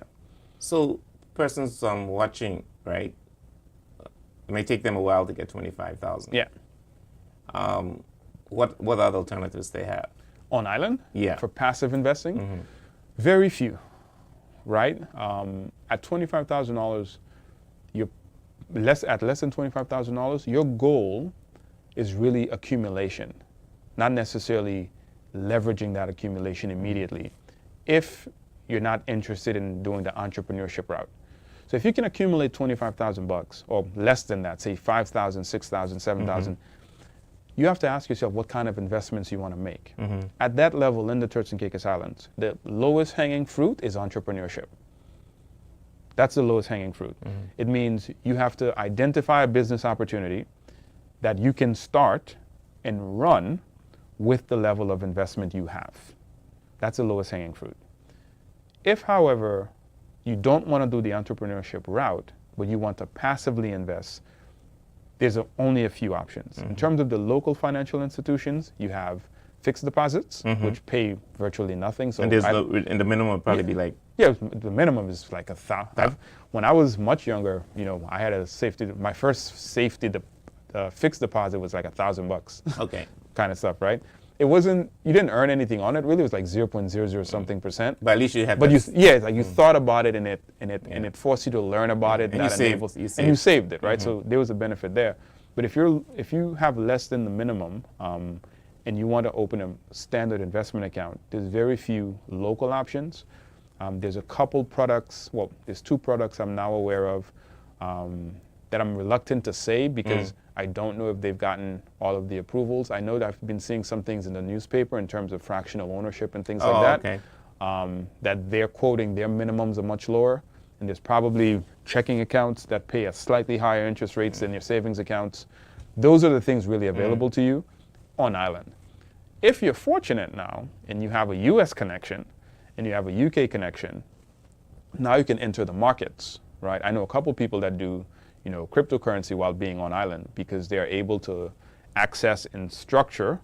[SPEAKER 1] So persons watching, right? It may take them a while to get 25,000.
[SPEAKER 2] Yeah.
[SPEAKER 1] What other alternatives they have
[SPEAKER 2] on island?
[SPEAKER 1] Yeah.
[SPEAKER 2] For passive investing, very few. Right? At $25,000, you're less than $25,000. Your goal is really accumulation, not necessarily leveraging that accumulation immediately. If you're not interested in doing the entrepreneurship route, so if you can accumulate $25,000 or less than that, say 5,000, 6,000, 7,000, you have to ask yourself what kind of investments you want to make. At that level in the Turks and Caicos Islands, the lowest hanging fruit is entrepreneurship. That's the lowest hanging fruit. It means you have to identify a business opportunity that you can start and run with the level of investment you have. That's the lowest hanging fruit. If, however, you don't want to do the entrepreneurship route, but you want to passively invest, there's only a few options. In terms of the local financial institutions, you have fixed deposits, which pay virtually nothing. So
[SPEAKER 1] and and the minimum would probably be like,
[SPEAKER 2] yeah, the minimum is like when I was much younger, I had my first fixed deposit was like $1,000.
[SPEAKER 1] Okay.
[SPEAKER 2] Kind of stuff, right? It wasn't, you didn't earn anything on it really. It was like 0.00 something percent.
[SPEAKER 1] But at least you had.
[SPEAKER 2] But it's like you thought about it, and it forced you to learn about it.
[SPEAKER 1] And
[SPEAKER 2] you saved it, right? So there was a benefit there. But if you have less than the minimum, and you want to open a standard investment account, there's very few local options. There's a couple products. Well, there's 2 products I'm now aware of that I'm reluctant to say because I don't know if they've gotten all of the approvals. I know that I've been seeing some things in the newspaper in terms of fractional ownership and things like that.
[SPEAKER 1] Okay.
[SPEAKER 2] That they're quoting their minimums are much lower, and there's probably checking accounts that pay a slightly higher interest rates than your savings accounts. Those are the things really available to you on island. If you're fortunate now and you have a US connection and you have a UK connection, now you can enter the markets, right? I know a couple people that do cryptocurrency while being on island because they're able to access and structure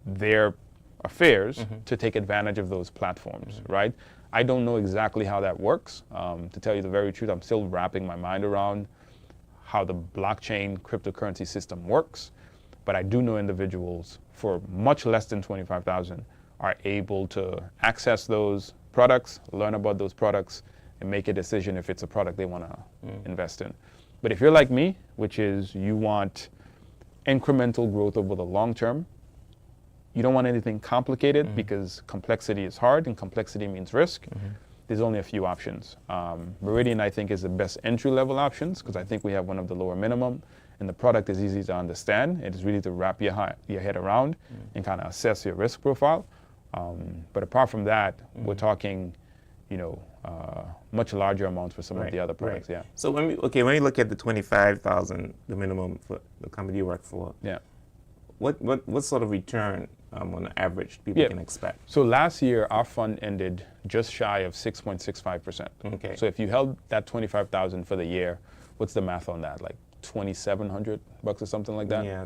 [SPEAKER 2] their affairs to take advantage of those platforms, right? I don't know exactly how that works. To tell you the very truth, I'm still wrapping my mind around how the blockchain cryptocurrency system works, but I do know individuals for much less than $25,000 are able to access those products, learn about those products, and make a decision if it's a product they want to invest in. But if you're like me, which is you want incremental growth over the long term, you don't want anything complicated because complexity is hard and complexity means risk. There's only a few options. Meridian, I think, is the best entry-level options because I think we have one of the lower minimum, and the product is easy to understand. It is really to wrap your head around and kind of assess your risk profile. But apart from that, we're talking, much larger amounts for some of the other products. Yeah.
[SPEAKER 1] So when we look at the 25,000, the minimum for the company you work for.
[SPEAKER 2] Yeah.
[SPEAKER 1] What sort of return on average people can expect?
[SPEAKER 2] So last year our fund ended just shy of 6.65%.
[SPEAKER 1] Okay.
[SPEAKER 2] So if you held that 25,000 for the year, what's the math on that? Like $2,700 or something like that?
[SPEAKER 1] Yeah.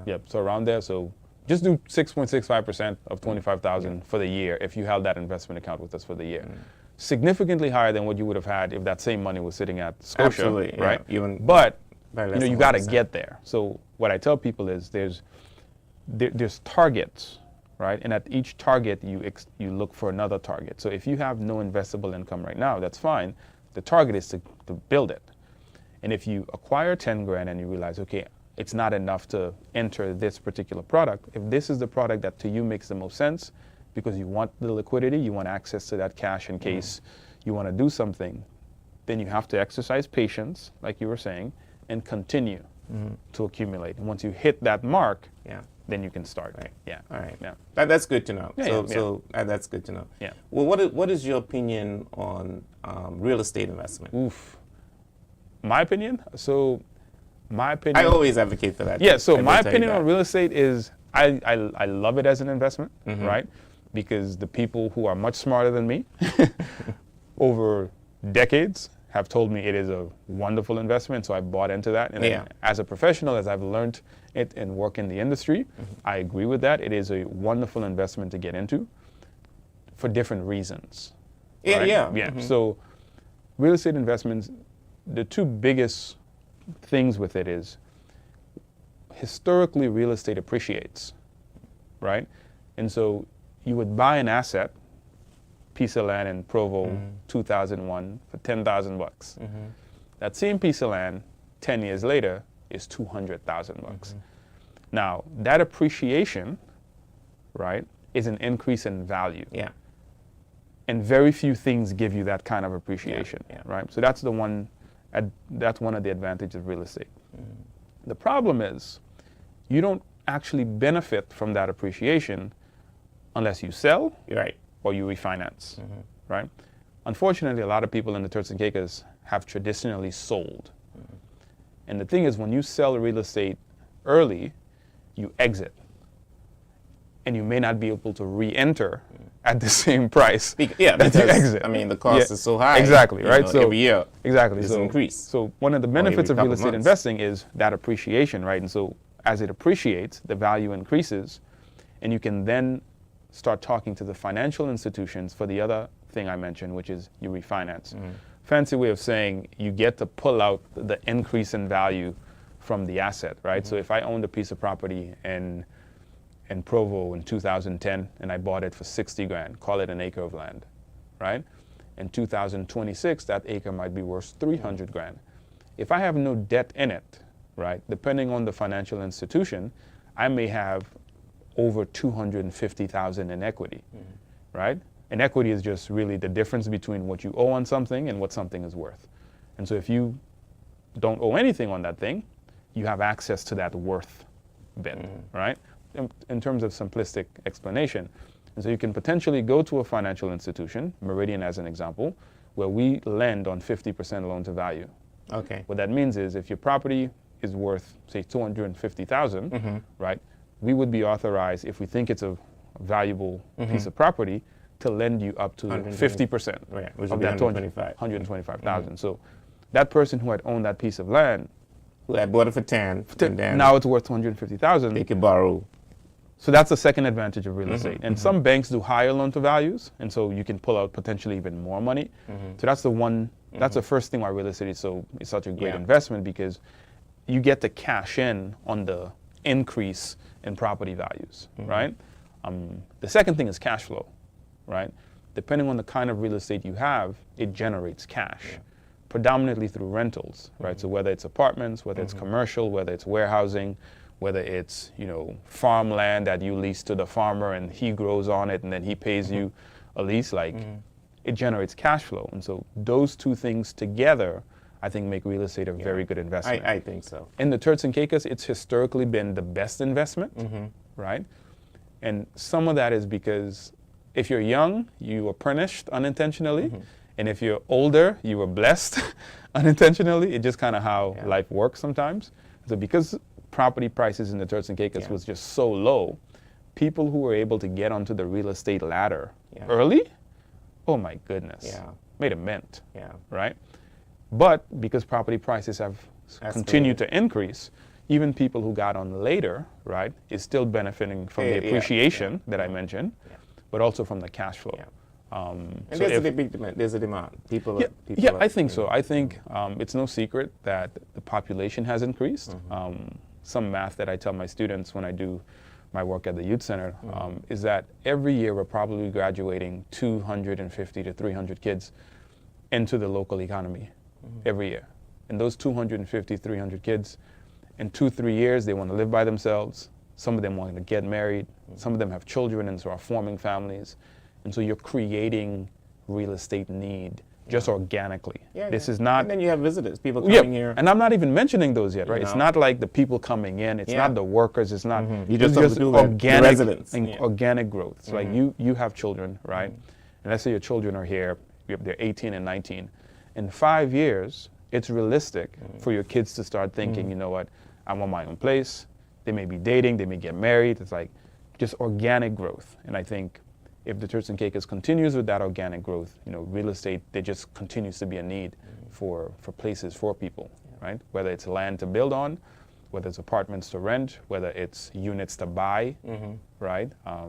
[SPEAKER 2] Yep. So around there. So just do 6.65% of 25,000 for the year if you held that investment account with us for the year. Significantly higher than what you would have had if that same money was sitting at Scotia.
[SPEAKER 1] Absolutely,
[SPEAKER 2] right?
[SPEAKER 1] Yeah.
[SPEAKER 2] But
[SPEAKER 1] you
[SPEAKER 2] got to get there. So what I tell people is there's targets, right? And at each target you look for another target. So if you have no investable income right now, that's fine. The target is to build it. And if you acquire 10 grand and you realize, okay, it's not enough to enter this particular product, if this is the product that to you makes the most sense because you want the liquidity, you want access to that cash in case you want to do something, then you have to exercise patience, like you were saying, and continue to accumulate. And once you hit that mark, then you can start.
[SPEAKER 1] Right.
[SPEAKER 2] Yeah.
[SPEAKER 1] All right.
[SPEAKER 2] Yeah.
[SPEAKER 1] That's good to know.
[SPEAKER 2] Yeah,
[SPEAKER 1] So that's good to know.
[SPEAKER 2] Yeah.
[SPEAKER 1] Well, what is your opinion on real estate investment?
[SPEAKER 2] Oof. My opinion? So my opinion.
[SPEAKER 1] I always advocate for that.
[SPEAKER 2] Yeah. So
[SPEAKER 1] I
[SPEAKER 2] my
[SPEAKER 1] will tell you
[SPEAKER 2] opinion
[SPEAKER 1] that.
[SPEAKER 2] on real estate is I love it as an investment, right? Because the people who are much smarter than me over decades have told me it is a wonderful investment, so I bought into that. And then as a professional, as I've learned it and work in the industry, I agree with that. It is a wonderful investment to get into for different reasons.
[SPEAKER 1] Yeah,
[SPEAKER 2] right?
[SPEAKER 1] yeah.
[SPEAKER 2] So real estate investments, the 2 biggest things with it is historically real estate appreciates, right? And so you would buy an asset, piece of land in Provo, 2001 for $10,000. That same piece of land 10 years later is $200,000. Now, that appreciation, right, is an increase in value.
[SPEAKER 1] Yeah.
[SPEAKER 2] And very few things give you that kind of appreciation,
[SPEAKER 1] Yeah.
[SPEAKER 2] right? So that's one of the advantages of real estate. The problem is you don't actually benefit from that appreciation unless you sell
[SPEAKER 1] Right.
[SPEAKER 2] or you refinance, right? Unfortunately, a lot of people in the Turks and Caicos have traditionally sold. And the thing is, when you sell real estate early, you exit. And you may not be able to re-enter at the same price.
[SPEAKER 1] Yeah,
[SPEAKER 2] that you
[SPEAKER 1] because
[SPEAKER 2] exit.
[SPEAKER 1] I mean the cost is so high.
[SPEAKER 2] Exactly, right? So
[SPEAKER 1] every year,
[SPEAKER 2] exactly,
[SPEAKER 1] it's
[SPEAKER 2] so
[SPEAKER 1] increase.
[SPEAKER 2] So one of the benefits of real estate investing is that appreciation, right? And so as it appreciates, the value increases, and you can then start talking to the financial institutions for the other thing I mentioned, which is you refinance. Fancy way of saying you get to pull out the increase in value from the asset, right? So if I owned a piece of property in Provo in 2010 and I bought it for 60 grand, call it an acre of land, right? In 2026, that acre might be worth 300 grand. If I have no debt in it, right, depending on the financial institution, I may have over 250,000 in equity, right? And equity is just really the difference between what you owe on something and what something is worth. And so if you don't owe anything on that thing, you have access to that worth bin, right? In terms of simplistic explanation. And so you can potentially go to a financial institution, Meridian as an example, where we lend on 50% loan to value.
[SPEAKER 1] Okay.
[SPEAKER 2] What that means is if your property is worth, say, 250,000, right, we would be authorized, if we think it's a valuable piece of property, to lend you up to 50%
[SPEAKER 1] which
[SPEAKER 2] of
[SPEAKER 1] would be
[SPEAKER 2] that 125,000. So that person who had owned that piece of land,
[SPEAKER 1] who had bought it for 10, and then
[SPEAKER 2] now it's worth 250,000.
[SPEAKER 1] they could borrow.
[SPEAKER 2] So that's the second advantage of real estate. And some banks do higher loan to values, and so you can pull out potentially even more money. So that's the one. That's the first thing why real estate is such a great investment, because you get to cash in on the increase in property values, right? The second thing is cash flow, right? Depending on the kind of real estate you have, it generates cash, predominantly through rentals, right? So whether it's apartments, whether it's commercial, whether it's warehousing, whether it's, you know, farmland that you lease to the farmer and he grows on it and then he pays you a lease, like it generates cash flow. And so those two things together, I think, make real estate a very good investment.
[SPEAKER 1] I think so.
[SPEAKER 2] In the Turks and Caicos, it's historically been the best investment, right? And some of that is because if you're young, you were punished unintentionally. And if you're older, you were blessed unintentionally. It's just kind of how life works sometimes. So because property prices in the Turks and Caicos was just so low, people who were able to get onto the real estate ladder early, oh my goodness, made a mint, right? But because property prices have continued to increase, even people who got on later, right, is still benefiting from the appreciation that I mentioned, but also from the cash flow.
[SPEAKER 1] And so there's a big demand. There's a demand. People
[SPEAKER 2] I think so. I think it's no secret that the population has increased. Some math that I tell my students when I do my work at the youth center is that every year we're probably graduating 250 to 300 kids into the local economy every year. And those 250, 300 kids, in 2-3 years, they want to live by themselves. Some of them want to get married. Some of them have children and so are forming families. And so you're creating real estate need just organically. This is not.
[SPEAKER 1] And then you have visitors, people coming here.
[SPEAKER 2] And I'm not even mentioning those yet, right? It's not like the people coming in. It's not the workers. It's not.
[SPEAKER 1] You just organic residents.
[SPEAKER 2] Organic growth. It's like you have children, right? And let's say your children are here. They're 18 and 19. In 5 years, it's realistic for your kids to start thinking, you know what, I want my own place. They may be dating. They may get married. It's like just organic growth. And I think if the Turks and Caicos continues with that organic growth, you know, real estate, there just continues to be a need for places for people, right? Whether it's land to build on, whether it's apartments to rent, whether it's units to buy, right? I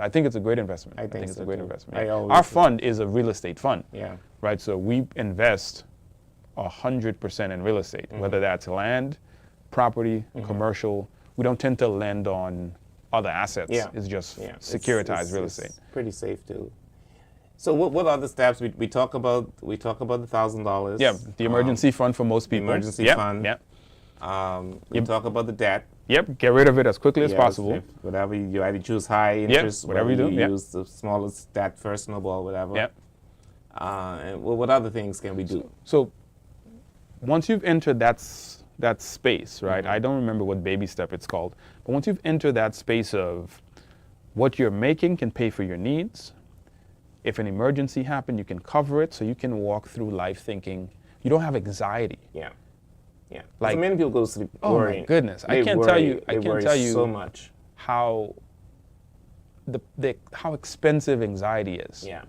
[SPEAKER 2] think it's a great investment. I think it's a great investment. Our fund is a real estate fund, right? So we invest 100% in real estate, whether that's land, property, commercial. We don't tend to lend on other assets. It's just securitized real estate.
[SPEAKER 1] It's pretty safe too. So what are the steps? We talk about the $1,000.
[SPEAKER 2] Yeah, the emergency fund for most people.
[SPEAKER 1] The emergency fund. We talk about the debt.
[SPEAKER 2] Get rid of it as quickly as possible.
[SPEAKER 1] Whatever you either choose high interest,
[SPEAKER 2] whatever you do.
[SPEAKER 1] Use the smallest debt first, snowball, whatever. And what other things can we do?
[SPEAKER 2] So once you've entered that space, right? I don't remember what baby step it's called, but once you've entered that space of what you're making can pay for your needs. If an emergency happened, you can cover it, so you can walk through life thinking you don't have anxiety.
[SPEAKER 1] Like many people go to sleep worrying.
[SPEAKER 2] Oh my goodness! I can't tell you
[SPEAKER 1] so much
[SPEAKER 2] how how expensive anxiety is.
[SPEAKER 1] Yeah.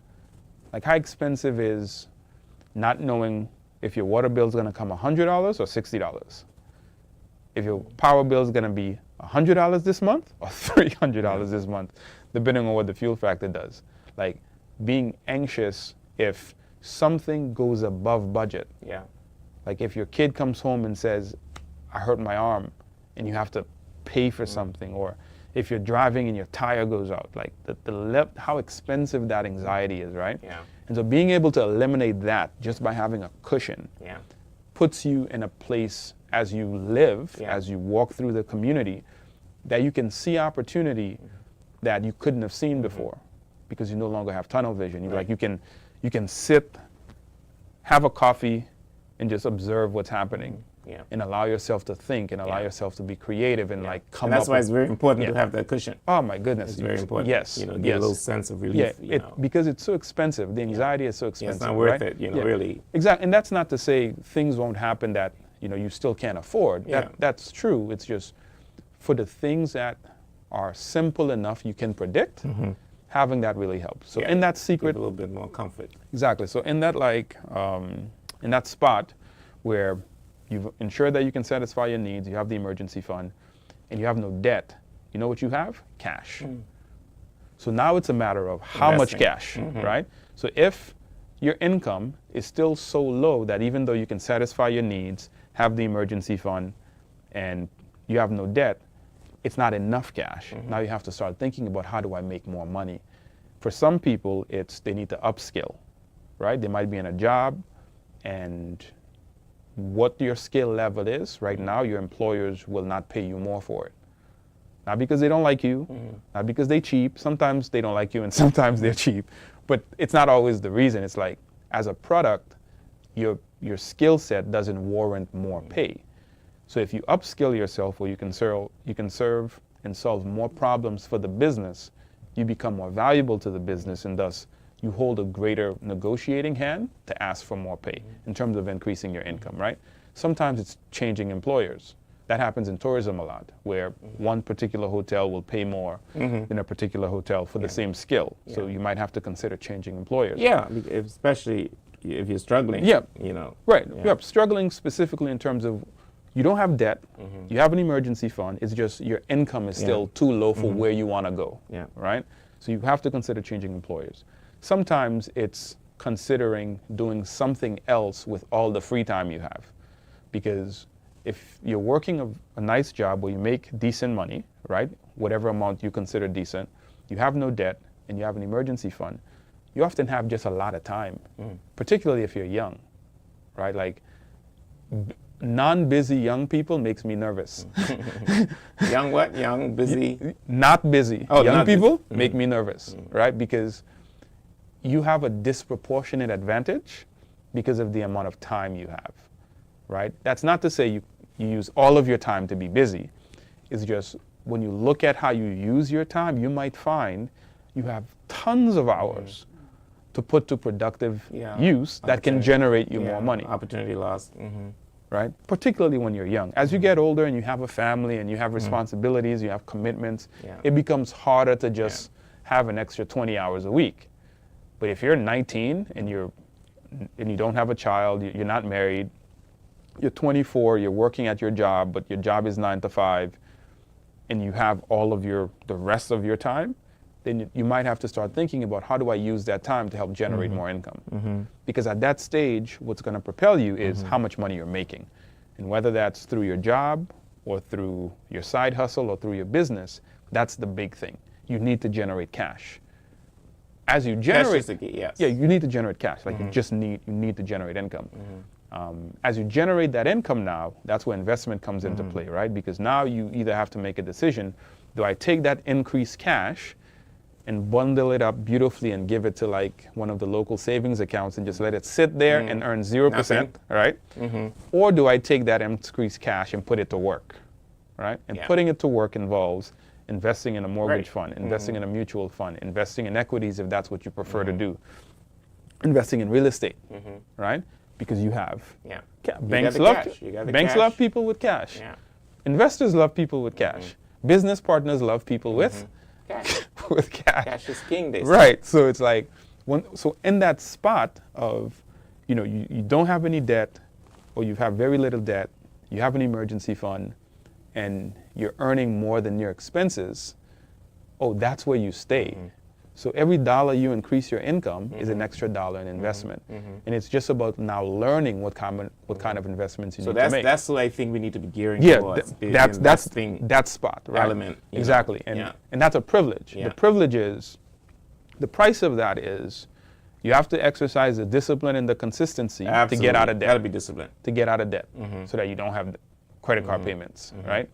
[SPEAKER 2] Like how expensive is not knowing if your water bill is going to come $100 or $60. If your power bill is going to be $100 this month or $300 this month, depending on what the fuel factor does. Like being anxious if something goes above budget.
[SPEAKER 1] Yeah.
[SPEAKER 2] Like if your kid comes home and says, I hurt my arm, and you have to pay for something, or if you're driving and your tire goes out, like how expensive that anxiety is, right?
[SPEAKER 1] Yeah.
[SPEAKER 2] And so being able to eliminate that just by having a cushion puts you in a place as you live, as you walk through the community, that you can see opportunity that you couldn't have seen before, because you no longer have tunnel vision. Like you can sit, have a coffee, and just observe what's happening.
[SPEAKER 1] Yeah.
[SPEAKER 2] And allow yourself to think and allow yourself to be creative and like come
[SPEAKER 1] and that's
[SPEAKER 2] up
[SPEAKER 1] why
[SPEAKER 2] with,
[SPEAKER 1] it's very important to have that cushion.
[SPEAKER 2] Oh my goodness.
[SPEAKER 1] It's very important.
[SPEAKER 2] Yes.
[SPEAKER 1] Get a little sense of relief.
[SPEAKER 2] Yeah, because it's so expensive. The anxiety is so expensive.
[SPEAKER 1] It's not worth it, really.
[SPEAKER 2] Exactly. And that's not to say things won't happen that, you still can't afford. That's true. It's just for the things that are simple enough you can predict, having that really helps. So in that secret,
[SPEAKER 1] a little bit more comfort.
[SPEAKER 2] Exactly. So in that in that spot where you've ensured that you can satisfy your needs, you have the emergency fund, and you have no debt, you know what you have? Cash. So now it's a matter of how much cash, right? So if your income is still so low that even though you can satisfy your needs, have the emergency fund, and you have no debt, it's not enough cash. Now you have to start thinking about, how do I make more money? For some people, they need to upskill, right? They might be in a job, and what your skill level is right now, your employers will not pay you more for it. Not because they don't like you, not because they're cheap. Sometimes they don't like you and sometimes they're cheap, but it's not always the reason. It's like, as a product, your skill set doesn't warrant more pay. So if you upskill yourself, where you can serve and solve more problems for the business, you become more valuable to the business, and thus you hold a greater negotiating hand to ask for more pay in terms of increasing your income, right? Sometimes it's changing employers. That happens in tourism a lot, where one particular hotel will pay more than a particular hotel for the same skill. So you might have to consider changing employers.
[SPEAKER 1] Yeah, especially if you're struggling.
[SPEAKER 2] Yeah. Right.
[SPEAKER 1] Yeah.
[SPEAKER 2] Yep. Struggling specifically in terms of, you don't have debt, you have an emergency fund, it's just your income is still too low for where you want to go, right? So you have to consider changing employers. Sometimes it's considering doing something else with all the free time you have. Because if you're working a nice job where you make decent money, right, whatever amount you consider decent, you have no debt, and you have an emergency fund, you often have just a lot of time, particularly if you're young, right? Like, non-busy young people makes me nervous.
[SPEAKER 1] Young what? Young, busy?
[SPEAKER 2] Not busy.
[SPEAKER 1] Oh,
[SPEAKER 2] young
[SPEAKER 1] not
[SPEAKER 2] people
[SPEAKER 1] busy.
[SPEAKER 2] make me nervous, right? Because you have a disproportionate advantage because of the amount of time you have, right? That's not to say you use all of your time to be busy. It's just, when you look at how you use your time, you might find you have tons of hours to put to productive use that can generate you more money.
[SPEAKER 1] Opportunity lost.
[SPEAKER 2] Right? Particularly when you're young. As you get older and you have a family and you have responsibilities, you have commitments, it becomes harder to just have an extra 20 hours a week. But if you're 19 and you don't have a child, you're not married, you're 24, you're working at your job, but your job is 9 to 5, and you have all of the rest of your time, then you might have to start thinking about, how do I use that time to help generate more income? Because at that stage, what's going to propel you is how much money you're making. And whether that's through your job or through your side hustle or through your business, that's the big thing. You need to generate cash. As you generate, you need to generate cash. Like you need to generate income. As you generate that income now, that's where investment comes into play, right? Because now you either have to make a decision, do I take that increased cash and bundle it up beautifully and give it to like one of the local savings accounts and just let it sit there and earn 0%, right? Or do I take that increased cash and put it to work, right? And putting it to work involves investing in a mortgage fund, investing in a mutual fund, investing in equities if that's what you prefer to do, investing in real estate, right? Because you have banks love people with cash. Investors love people with cash. Business partners love people with with cash.
[SPEAKER 1] Cash is king, they say.
[SPEAKER 2] Right. So it's like, so in that spot of, you don't have any debt, or you have very little debt, you have an emergency fund, and you're earning more than your expenses, that's where you stay. So every dollar you increase your income is an extra dollar in investment. And it's just about now learning what kind of investments you need to make.
[SPEAKER 1] So that's what I think we need to be gearing towards.
[SPEAKER 2] That's that spot, right?
[SPEAKER 1] Element.
[SPEAKER 2] Exactly. And that's a privilege.
[SPEAKER 1] Yeah.
[SPEAKER 2] The privilege is, the price of that is, you have to exercise the discipline and the consistency to get out of debt.
[SPEAKER 1] Got to be disciplined.
[SPEAKER 2] To get out of debt, so that you don't have credit card payments, right?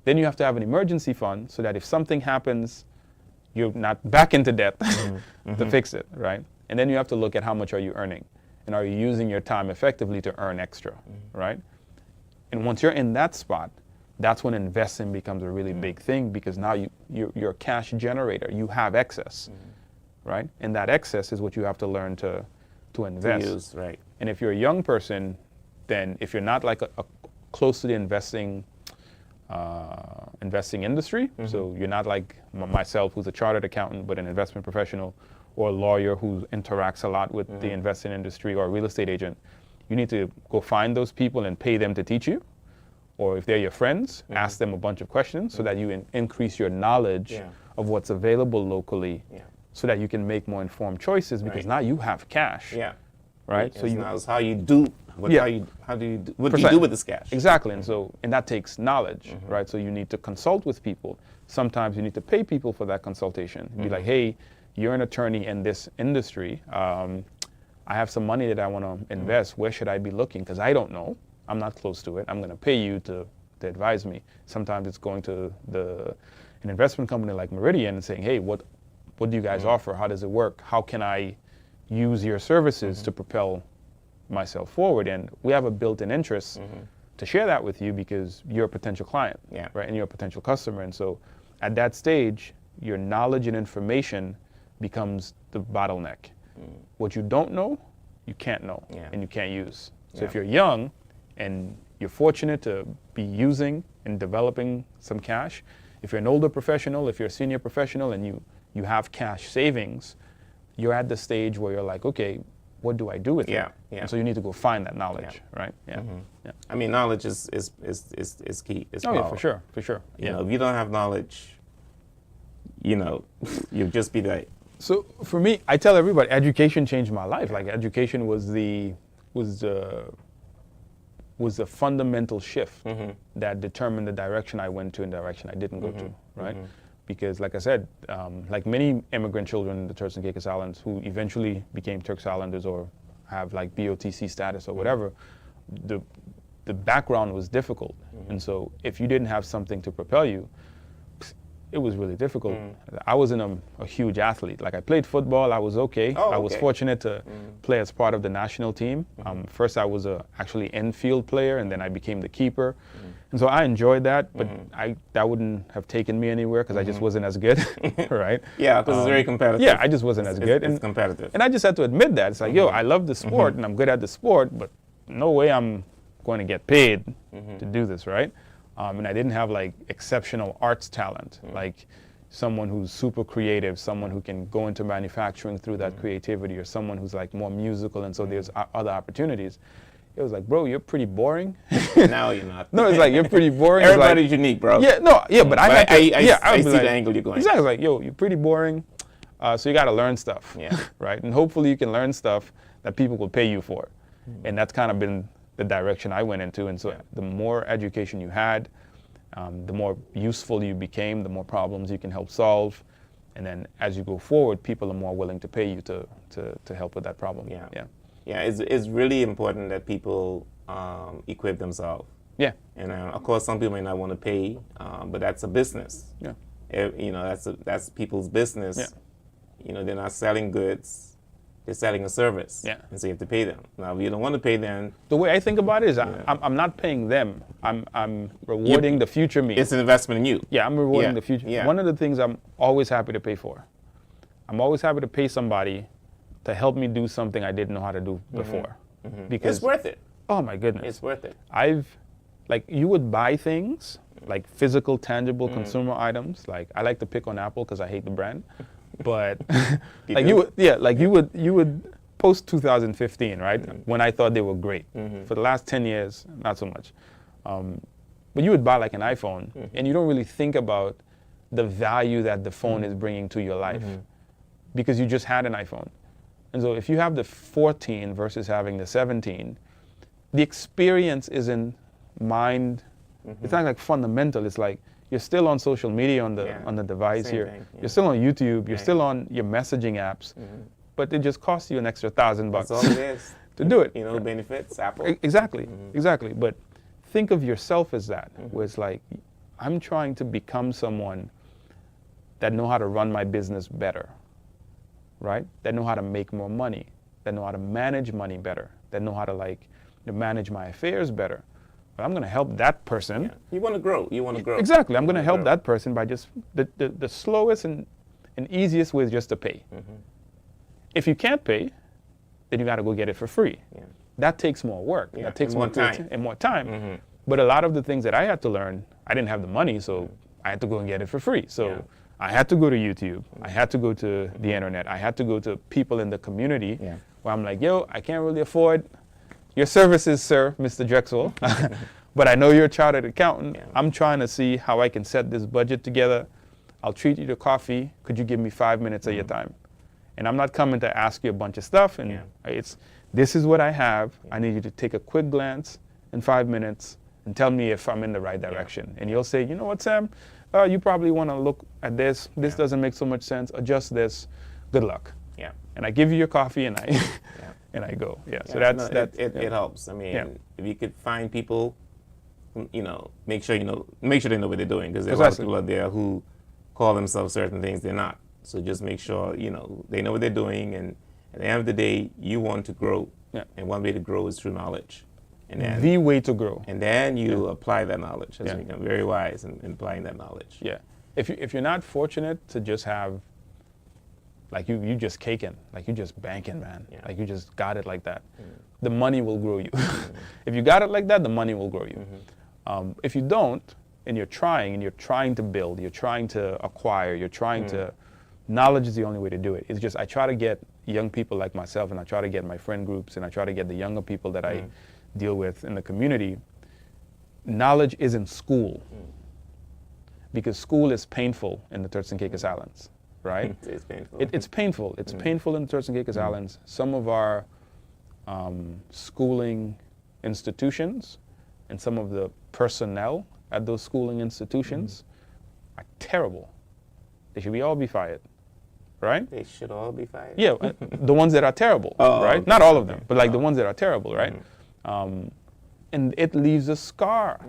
[SPEAKER 2] Then you have to have an emergency fund so that if something happens, you're not back into debt to fix it, right? And then you have to look at how much are you earning, and are you using your time effectively to earn extra, right? And once you're in that spot, that's when investing becomes a really big thing, because now you're a cash generator. You have excess, right? And that excess is what you have to learn to invest.
[SPEAKER 1] To use, right.
[SPEAKER 2] And if you're a young person, then if you're not like a close to the investing industry, so you're not like myself, who's a chartered accountant but an investment professional, or a lawyer who interacts a lot with the investing industry, or a real estate agent, you need to go find those people and pay them to teach you. Or if they're your friends, ask them a bunch of questions so that you increase your knowledge of what's available locally, so that you can make more informed choices, because now you have cash. Right?
[SPEAKER 1] So it's how you do. What do you do with this cash?
[SPEAKER 2] Exactly. And that takes knowledge, right? So you need to consult with people. Sometimes you need to pay people for that consultation. Be like, hey, you're an attorney in this industry. I have some money that I want to invest. Where should I be looking? Because I don't know. I'm not close to it. I'm going to pay you to advise me. Sometimes it's going to an investment company like Meridian and saying, hey, what do you guys offer? How does it work? How can I use your services to propel myself forward? And we have a built-in interest to share that with you, because you're a potential client, right? And you're a potential customer. And so at that stage, your knowledge and information becomes the bottleneck. What you don't know, you can't know, and you can't use. So if you're young and you're fortunate to be using and developing some cash, if you're an older professional, if you're a senior professional and you have cash savings, you're at the stage where you're like, okay, what do I do with it? And so you need to go find that knowledge, right?
[SPEAKER 1] I mean, knowledge is key. It's power.
[SPEAKER 2] For sure.
[SPEAKER 1] You know, if you don't have knowledge, you'll just be like.
[SPEAKER 2] So for me, I tell everybody, education changed my life. Like, education was the fundamental shift that determined the direction I went to and the direction I didn't go to, right? Because, like I said, like many immigrant children in the Turks and Caicos Islands who eventually became Turks Islanders or have like BOTC status or whatever, the background was difficult. And so if you didn't have something to propel you, it was really difficult. I wasn't a huge athlete. Like, I played football, I was okay. I was fortunate to play as part of the national team. First I was actually infield player, and then I became the keeper. And so I enjoyed that, but that wouldn't have taken me anywhere, because I just wasn't as good, right?
[SPEAKER 1] Yeah, because it's very competitive.
[SPEAKER 2] Yeah, I just wasn't as good.
[SPEAKER 1] It's competitive.
[SPEAKER 2] And I just had to admit that. It's like, yo, I love the sport and I'm good at the sport, but no way I'm going to get paid to do this, right? And I didn't have like exceptional arts talent, like someone who's super creative, someone who can go into manufacturing through that creativity, or someone who's like more musical, and so there's other opportunities. It was like, bro, you're pretty boring.
[SPEAKER 1] No, you're not.
[SPEAKER 2] No, it's like, you're pretty boring.
[SPEAKER 1] Everybody's unique, bro.
[SPEAKER 2] Yeah, no, yeah, but I
[SPEAKER 1] see the angle you're going.
[SPEAKER 2] Exactly, like, yo, you're pretty boring, so you got to learn stuff, right? And hopefully you can learn stuff that people will pay you for. And that's kind of been the direction I went into. And so the more education you had, the more useful you became, the more problems you can help solve. And then as you go forward, people are more willing to pay you to help with that problem.
[SPEAKER 1] Yeah, it's really important that people equip themselves.
[SPEAKER 2] Yeah.
[SPEAKER 1] And of course, some people may not want to pay, but that's a business.
[SPEAKER 2] Yeah.
[SPEAKER 1] That's people's business. Yeah. They're not selling goods. They're selling a service.
[SPEAKER 2] Yeah.
[SPEAKER 1] And so you have to pay them. Now, if you don't want to pay them.
[SPEAKER 2] The way I think about it is I'm not paying them. I'm rewarding the future me.
[SPEAKER 1] It's an investment in you.
[SPEAKER 2] Yeah, I'm rewarding the future.
[SPEAKER 1] Yeah.
[SPEAKER 2] One of the things I'm always happy to pay for. I'm always happy to pay somebody to help me do something I didn't know how to do before.
[SPEAKER 1] Because it's worth it.
[SPEAKER 2] Oh my goodness.
[SPEAKER 1] It's worth it.
[SPEAKER 2] I've like you would buy things, like physical, tangible consumer items. Like I like to pick on Apple because I hate the brand, but like you would post 2015, right? When I thought they were great. For the last 10 years, not so much. But you would buy like an iPhone, and you don't really think about the value that the phone is bringing to your life because you just had an iPhone. And so if you have the 14 versus having the 17, the experience isn't mind. It's not like fundamental. It's like you're still on social media on the device
[SPEAKER 1] Same
[SPEAKER 2] here.
[SPEAKER 1] thing, yeah.
[SPEAKER 2] You're still on YouTube. You're still on your messaging apps. But it just costs you an extra $1,000
[SPEAKER 1] That's all it is.
[SPEAKER 2] to do it.
[SPEAKER 1] You know, benefits, Apple.
[SPEAKER 2] Exactly, exactly. But think of yourself as that, where it's like, I'm trying to become someone that know how to run my business better, right? That know how to make more money, that know how to manage money better, that know how to manage my affairs better. But I'm going to help that person.
[SPEAKER 1] Yeah. You want to grow. You want to grow.
[SPEAKER 2] Exactly. I'm going to help that person by just the slowest and easiest way is just to pay. If you can't pay, then you got to go get it for free. Yeah. That takes more work.
[SPEAKER 1] Yeah.
[SPEAKER 2] That takes
[SPEAKER 1] and
[SPEAKER 2] more
[SPEAKER 1] time.
[SPEAKER 2] And more time. But a lot of the things that I had to learn, I didn't have the money, so I had to go and get it for free. So I had to go to YouTube. I had to go to the internet. I had to go to people in the community where I'm like, yo, I can't really afford your services, sir, Mr. Drexwell. But I know you're a chartered accountant.
[SPEAKER 1] Yeah.
[SPEAKER 2] I'm trying to see how I can set this budget together. I'll treat you to coffee. Could you give me 5 minutes of your time? And I'm not coming to ask you a bunch of stuff. And this is what I have. I need you to take a quick glance in 5 minutes and tell me if I'm in the right direction. And you'll say, you know what, Sam? You probably want to look at this. This doesn't make so much sense. Adjust this. Good luck. Yeah. And I give you your coffee and I and I go. Yeah. So
[SPEAKER 1] it helps. I mean, if you could find people, you know, make sure they know what they're doing, because there's a lot of people out there who call themselves certain things they're not. So just make sure, you know, they know what they're doing, and at the end of the day, you want to grow. Yeah. And one way to grow is through knowledge. And then
[SPEAKER 2] the way to grow.
[SPEAKER 1] And then you apply that knowledge. You become very wise in applying that knowledge.
[SPEAKER 2] Yeah. If you're not fortunate to just have, like you just caking, like you just banking, man. Yeah. Like you just got it like that. The money will grow you. If you got it like that, the money will grow you. If you don't, and you're trying to build, you're trying to acquire, you're trying to, knowledge is the only way to do it. It's just, I try to get young people like myself, and I try to get my friend groups, and I try to get the younger people that I deal with in the community. Knowledge isn't school, because school is painful in the Turks and Caicos Islands, right?
[SPEAKER 1] It's painful.
[SPEAKER 2] It's painful. It's painful in the Turks and Caicos Islands. Some of our schooling institutions and some of the personnel at those schooling institutions are terrible. They should all be fired, right?
[SPEAKER 1] They should all be fired?
[SPEAKER 2] Yeah, the ones that are terrible, right? Okay. Not all of them, but like the ones that are terrible, right? And it leaves a scar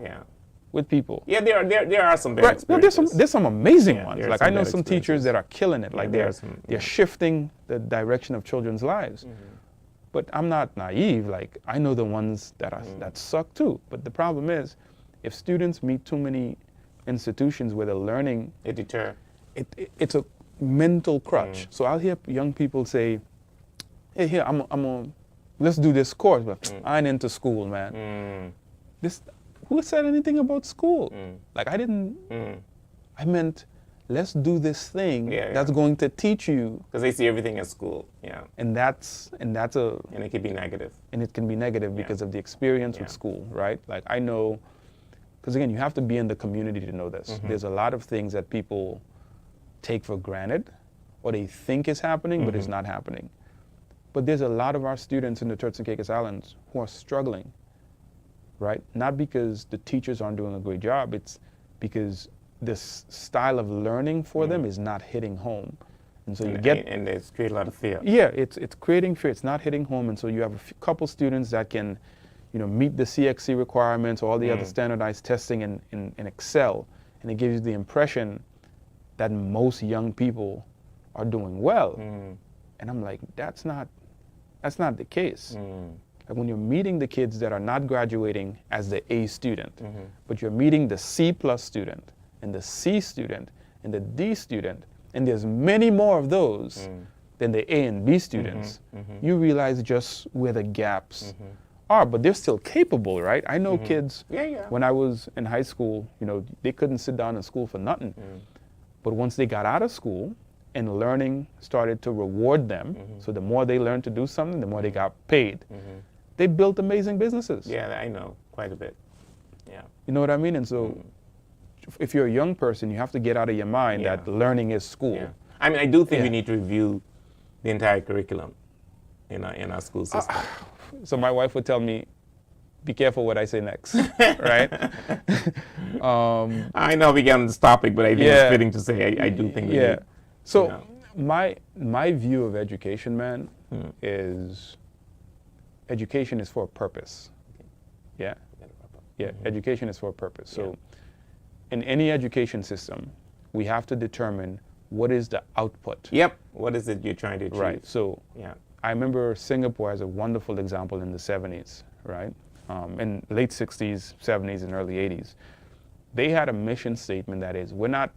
[SPEAKER 2] with people.
[SPEAKER 1] Yeah, there are some bad
[SPEAKER 2] experiences. No, there's some amazing ones. Like I know some teachers that are killing it. Like they're shifting the direction of children's lives. But I'm not naive. Like I know the ones that suck too. But the problem is, if students meet too many institutions where they're learning,
[SPEAKER 1] it deters.
[SPEAKER 2] It's a mental crutch. So I'll hear young people say, "Hey, here let's do this course." But I ain't into school, man. Who said anything about school? Like I didn't. I meant, let's do this thing that's going to teach you.
[SPEAKER 1] Because they see everything as school. Yeah.
[SPEAKER 2] And that's
[SPEAKER 1] And it can be negative.
[SPEAKER 2] And it can be negative because of the experience with school, right? Like I know, because again, you have to be in the community to know this. There's a lot of things that people take for granted, or they think is happening, but it's not happening. But there's a lot of our students in the Turks and Caicos Islands who are struggling, right? Not because the teachers aren't doing a great job, it's because this style of learning for them is not hitting home. And so
[SPEAKER 1] and it's created a lot of fear.
[SPEAKER 2] Yeah, it's creating fear. It's not hitting home. And so you have a couple students that can, meet the CXC requirements or all the other standardized testing in Excel. And it gives you the impression that most young people are doing well. And I'm like, that's not the case. Like when you're meeting the kids that are not graduating as the A student, but you're meeting the C+ student and the C student and the D student, and there's many more of those than the A and B students, you realize just where the gaps are, but they're still capable, right? I know kids,
[SPEAKER 1] Yeah, yeah.
[SPEAKER 2] when I was in high school, you know, they couldn't sit down in school for nothing. But once they got out of school and learning started to reward them, so the more they learned to do something, the more they got paid. They built amazing businesses.
[SPEAKER 1] Yeah, I know quite a bit. Yeah.
[SPEAKER 2] You know what I mean? And so if you're a young person, you have to get out of your mind
[SPEAKER 1] Yeah.
[SPEAKER 2] that learning is school.
[SPEAKER 1] Yeah. I mean, I do think
[SPEAKER 2] Yeah.
[SPEAKER 1] we need to review the entire curriculum in our school system.
[SPEAKER 2] So my wife would tell me, be careful what I say next, right?
[SPEAKER 1] I know we get on this topic, but I think
[SPEAKER 2] Yeah.
[SPEAKER 1] it's fitting to say I do think we
[SPEAKER 2] Yeah.
[SPEAKER 1] need.
[SPEAKER 2] So
[SPEAKER 1] you know.
[SPEAKER 2] my view of education, man, is education is for a purpose. Yeah. Yeah. Education is for a purpose. So in any education system, we have to determine what is the output.
[SPEAKER 1] Yep. What is it you're trying to achieve?
[SPEAKER 2] Right. So
[SPEAKER 1] Yeah.
[SPEAKER 2] I remember Singapore as a wonderful example in the 70s, right? In late 60s, 70s, and early 80s. They had a mission statement that is, we're not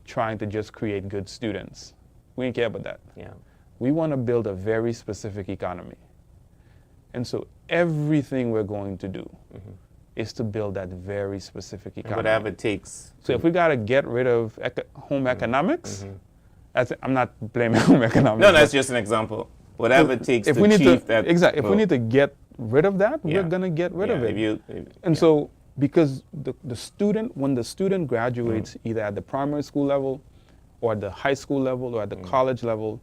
[SPEAKER 2] trying to just create good students. We didn't care about that.
[SPEAKER 1] Yeah.
[SPEAKER 2] We want to build a very specific economy. And so everything we're going to do is to build that very specific economy.
[SPEAKER 1] Whatever it takes.
[SPEAKER 2] So if we got to get rid of home economics, I'm not blaming home economics.
[SPEAKER 1] No, that's just an example. Whatever it takes
[SPEAKER 2] if
[SPEAKER 1] to
[SPEAKER 2] we need
[SPEAKER 1] achieve
[SPEAKER 2] to,
[SPEAKER 1] that.
[SPEAKER 2] exactly. If we
[SPEAKER 1] goal.
[SPEAKER 2] need to get rid of that,
[SPEAKER 1] Yeah.
[SPEAKER 2] we're going to get rid of
[SPEAKER 1] Yeah,
[SPEAKER 2] it. And so, because the student, when the student graduates either at the primary school level or at the high school level or at the college level,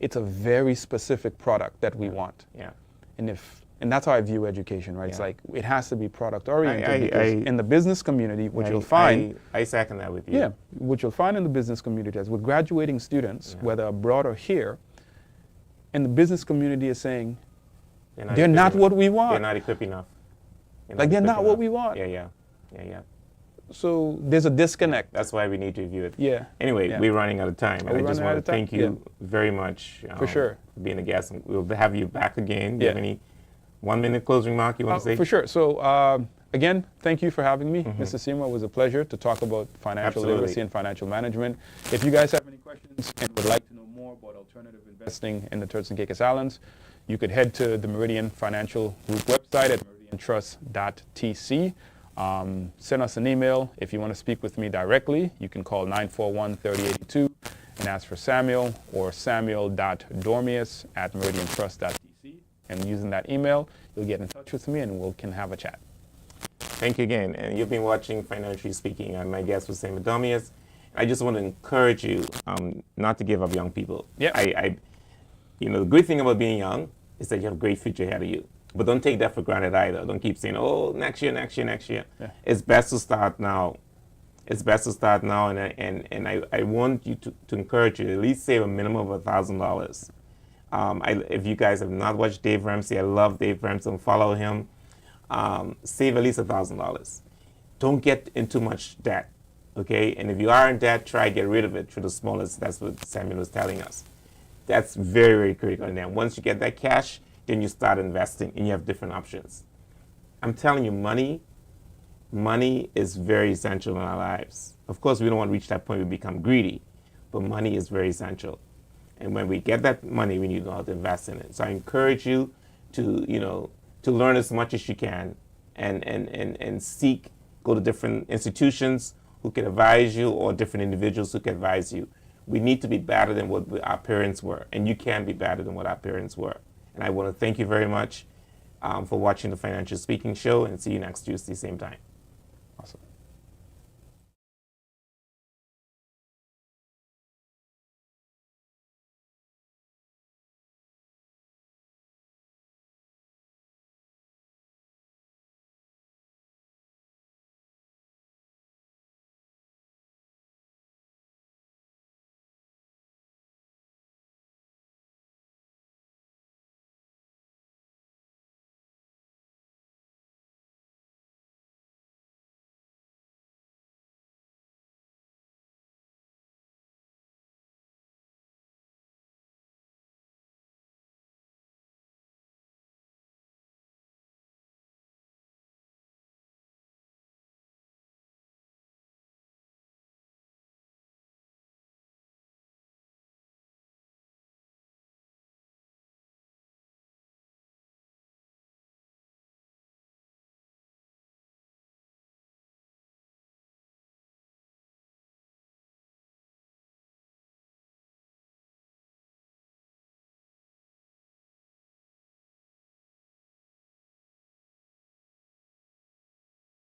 [SPEAKER 2] it's a very specific product that we want.
[SPEAKER 1] Yeah.
[SPEAKER 2] And that's how I view education, right? It's
[SPEAKER 1] Yeah.
[SPEAKER 2] like it has to be product oriented
[SPEAKER 1] I-
[SPEAKER 2] because in the business community, what you'll find,
[SPEAKER 1] I second that with you.
[SPEAKER 2] yeah, what you'll find in the business community is with graduating students, whether abroad or here, and the business community is saying, they're not what we want.
[SPEAKER 1] They're not equipped enough.
[SPEAKER 2] Like, they're not
[SPEAKER 1] equipped
[SPEAKER 2] what
[SPEAKER 1] enough.
[SPEAKER 2] we want.
[SPEAKER 1] Yeah.
[SPEAKER 2] So there's a disconnect.
[SPEAKER 1] That's why we need to review it.
[SPEAKER 2] Yeah.
[SPEAKER 1] Anyway,
[SPEAKER 2] Yeah.
[SPEAKER 1] we're running out of time. And I
[SPEAKER 2] we're
[SPEAKER 1] just
[SPEAKER 2] running out
[SPEAKER 1] want
[SPEAKER 2] of
[SPEAKER 1] to
[SPEAKER 2] time?
[SPEAKER 1] thank you very much
[SPEAKER 2] For sure.
[SPEAKER 1] for being a guest. And we'll have you back again. Do you have
[SPEAKER 2] Yeah.
[SPEAKER 1] any 1 minute closing remark you want to say?
[SPEAKER 2] For sure. So again, thank you for having me, Mr. Seymour. It was a pleasure to talk about financial
[SPEAKER 1] Absolutely.
[SPEAKER 2] literacy and financial management. If you guys have any questions and would like to know more about alternative investing in the Turks and Caicos Islands, you could head to the Meridian Financial Group website at meridiantrust.tc. Send us an email. If you want to speak with me directly, you can call 941-3082 and ask for Samuel or samuel.dormius@meridiantrust.tc. And using that email, you'll get in touch with me and we can have a chat.
[SPEAKER 1] Thank you again. And you've been watching Financially Speaking. My guest was Samuel Dormius. I just want to encourage you not to give up young people.
[SPEAKER 2] Yeah.
[SPEAKER 1] The great thing about being young is that you have a great future ahead of you. But don't take that for granted either. Don't keep saying, oh, next year.
[SPEAKER 2] Yeah.
[SPEAKER 1] It's best to start now. And I want you to encourage you to at least save a minimum of $1,000. If you guys have not watched Dave Ramsey, I love Dave Ramsey. Follow him. Save at least $1,000. Don't get into much debt, okay? And if you are in debt, try to get rid of it through the smallest. That's what Samuel was telling us. That's very, very critical. And then once you get that cash, then you start investing and you have different options. I'm telling you, money is very essential in our lives. Of course, we don't want to reach that point where we become greedy, but money is very essential. And when we get that money, we need to know how to invest in it. So I encourage you to learn as much as you can and go to different institutions who can advise you or different individuals who can advise you. We need to be better than what our parents were, and you can be better than what our parents were. And I want to thank you very much for watching the Financial Speaking Show, and see you next Tuesday, same time.